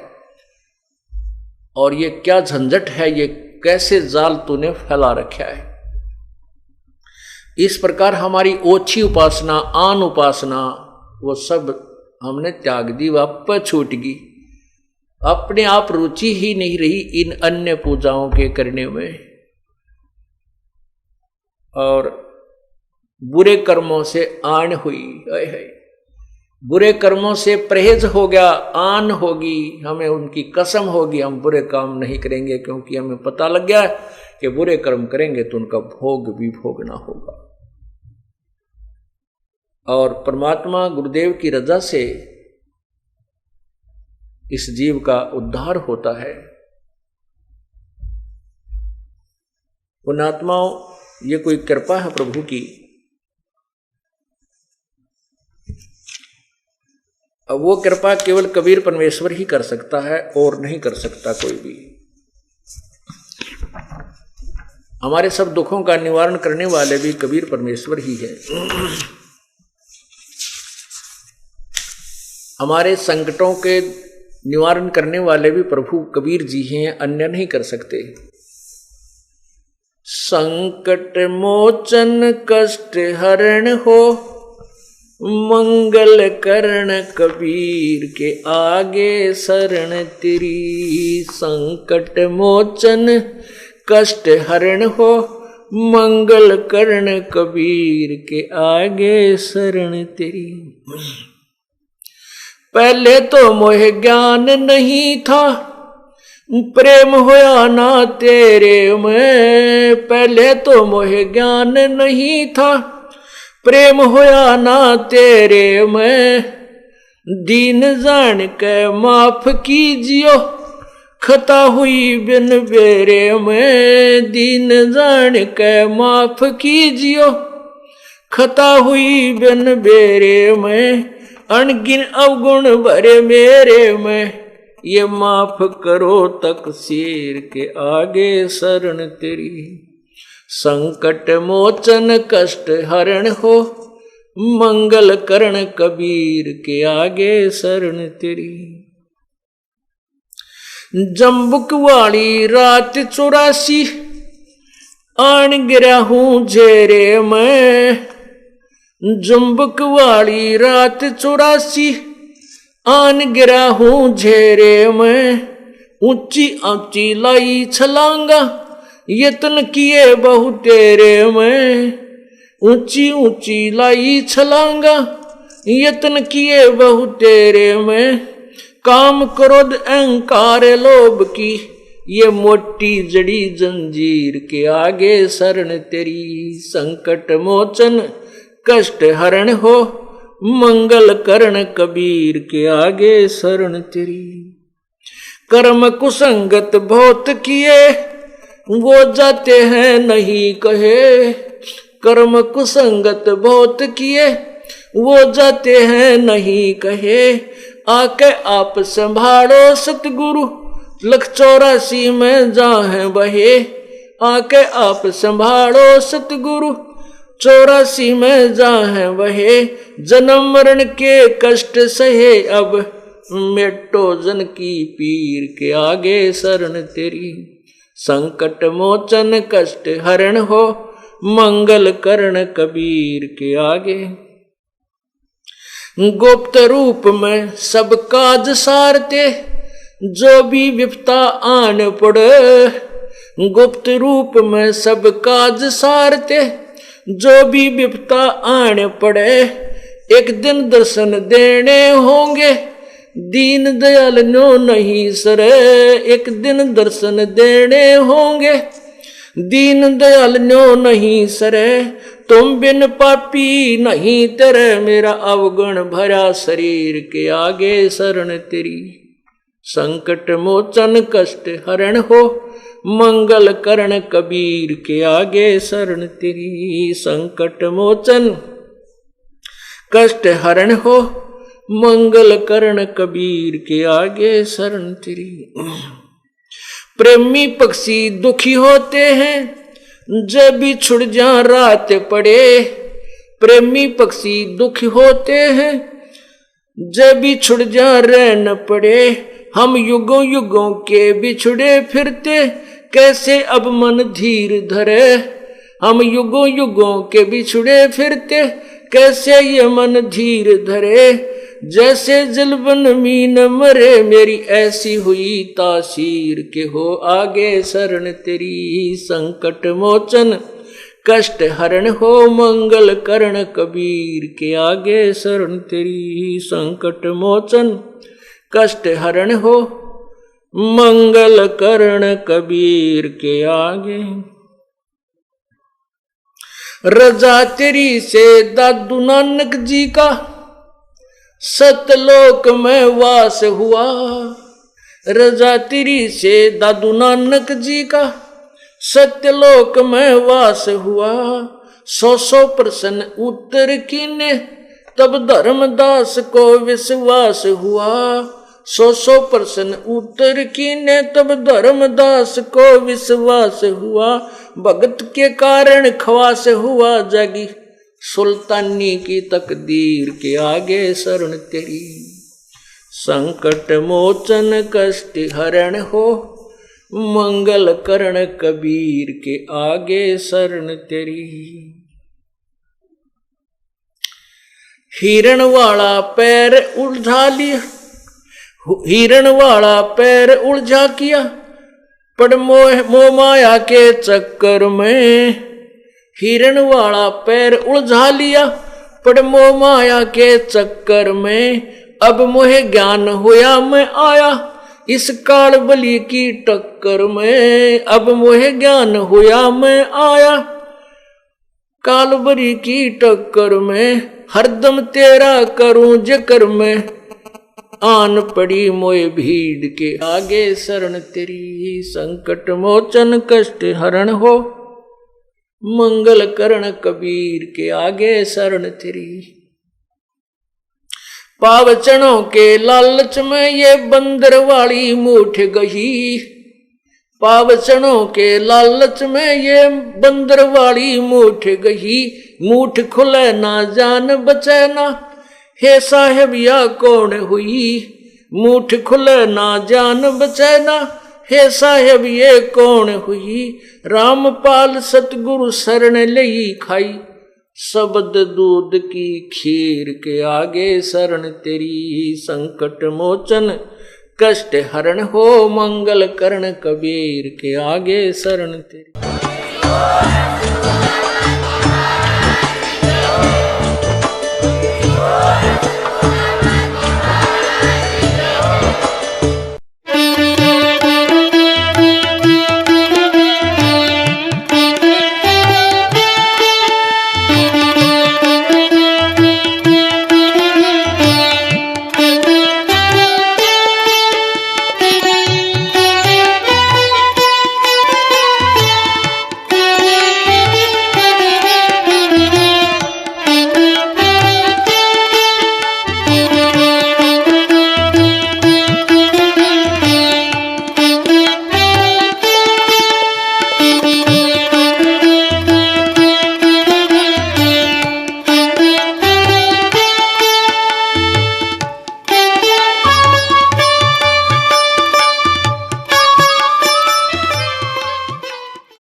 और ये क्या झंझट है, ये कैसे जाल तूने फैला रखा है। इस प्रकार हमारी ओछी उपासना, आन उपासना, वो सब हमने त्याग दी, वापस छूट गई। अपने आप रुचि ही नहीं रही इन अन्य पूजाओं के करने में, और बुरे कर्मों से आन हुई। बुरे कर्मों से परहेज हो गया, आन होगी, हमें उनकी कसम होगी हम बुरे काम नहीं करेंगे, क्योंकि हमें पता लग गया कि बुरे कर्म करेंगे तो उनका भोग भी भोगना होगा। और परमात्मा गुरुदेव की रजा से इस जीव का उद्धार होता है। पुण्यात्माओं, ये कोई कृपा है प्रभु की। अब वो कृपा केवल कबीर परमेश्वर ही कर सकता है और नहीं कर सकता कोई भी। हमारे सब दुखों का निवारण करने वाले भी कबीर परमेश्वर ही है। हमारे संकटों के निवारण करने वाले भी प्रभु कबीर जी हैं, अन्य नहीं कर सकते। संकट मोचन कष्ट हरण हो, मंगल करण कबीर के आगे शरण तेरी। संकट मोचन कष्ट हरण हो, मंगल करण कबीर के आगे शरण तेरी। पहले तो मोह ज्ञान नहीं था, प्रेम होया ना तेरे में। पहले तो मोह ज्ञान नहीं था, प्रेम होया ना तेरे में। दीन जान के माफ कीजियो, खता हुई बिन बेरे में। दीन जान के माफ कीजियो, खता हुई बिन बेरे में। अनगिन अवगुण भरे मेरे में, ये माफ करो तकसीर के आगे शरण तेरी। संकट मोचन कष्ट हरण हो, मंगल करण कबीर के आगे शरण तेरी। जम्बुक वाली रात 84 आन गिरा हूं झेरे में। जम्बुक वाली रात 84 आन गिरा हूं झेरे में। ऊंची ऊंची लाई छलांगा, यत्न किए बहु तेरे में। ऊंची ऊंची लाई छलांगा, यत्न किए बहु तेरे में। काम क्रोध अहंकार लोभ की, ये मोटी जड़ी जंजीर के आगे शरण तेरी। संकट मोचन कष्ट हरण हो, मंगल करण कबीर के आगे शरण तेरी। कर्म कुसंगत बहुत किए, वो जाते हैं नहीं कहे। कर्म कुसंगत बहुत किए, वो जाते हैं नहीं कहे। आके आप संभालो सतगुरु, लख 84 में जाहे बहे। आके आप संभालो सतगुरु, 84 में जाहे बहे। जन्म मरण के कष्ट सहे, अब मेटो जन की पीर के आगे शरण तेरी। संकट मोचन कष्ट हरण हो, मंगल करण कबीर के आगे। गुप्त रूप में सब काज सारते, जो भी विपता आन पड़े। गुप्त रूप में सब काज सारते, जो भी विपता आने पड़े एक दिन दर्शन देने होंगे, दीन दयाल नो नहीं सरे एक दिन दर्शन देने होंगे, दीन दयाल नो नहीं सरे तुम बिन पापी नहीं तेरे, मेरा अवगुण भरा शरीर के आगे शरण तेरी। संकट मोचन कष्ट हरण हो मंगल करण कबीर के आगे शरण तेरी। संकट मोचन कष्ट हरण हो मंगल करण कबीर के आगे शरण तेरी। प्रेमी पक्षी दुखी होते हैं जब भी छुड़ जा रात पड़े, प्रेमी पक्षी दुखी होते हैं जब भी छुड़ जा रहन पड़े, हम युगों युगों के बिछुड़े फिरते कैसे अब मन धीर धरे, हम युगों युगों के बिछुड़े फिरते कैसे ये मन धीर धरे, जैसे जलबन मीन मरे मेरी ऐसी हुई तासीर के हो आगे शरण तेरी। संकट मोचन कष्ट हरण हो मंगल करण कबीर के आगे शरण तेरी। संकट मोचन कष्ट हरण हो मंगल करण कबीर के आगे। रजा तेरी से दादू नानक जी का सतलोक में वास हुआ, रजा तेरी से दादू नानक जी का सत्यलोक में वास हुआ। 100 प्रश्न उत्तर कीने तब धर्मदास को विश्वास हुआ, 100 प्रश्न उत्तर कीने तब धर्मदास को विश्वास हुआ। भगत के कारण ख्वास हुआ जागी सुल्तानी की तकदीर के आगे शरण तेरी। संकट मोचन कष्ट हरण हो मंगल करण कबीर के आगे शरण तेरी। हिरण वाला पैर उलझा लिया, हिरण वाला पैर उलझा किया पड़ मोह माया के चक्कर में, हिरण वाला पैर उलझा लिया पड़ मोह माया के चक्कर में। अब मोहे ज्ञान होया मैं आया इस काल बलि की टक्कर में, अब मोहे ज्ञान होया मैं आया काल बलि की टक्कर में। हरदम तेरा करूं जिक्र में आन पड़ी मोए भीड़ के आगे शरण तेरी। संकट मोचन कष्ट हरण हो मंगल करण कबीर के आगे शरण तेरी। पावचनों के लालच में ये बंदर वाली मूठ गई, पावचनों के लालच में ये बंदर वाली मूठ गई। मूठ खुले ना जान बचे ना हे साहेब या कौन हुई, मूठ खुले ना जान बचे ना हे साहेब ये कौन हुई। रामपाल सतगुरु शरण लई खाई शब्द दूध की खीर के आगे शरण तेरी। संकट मोचन कष्ट हरण हो मंगल करण कबीर के आगे शरण तेरी।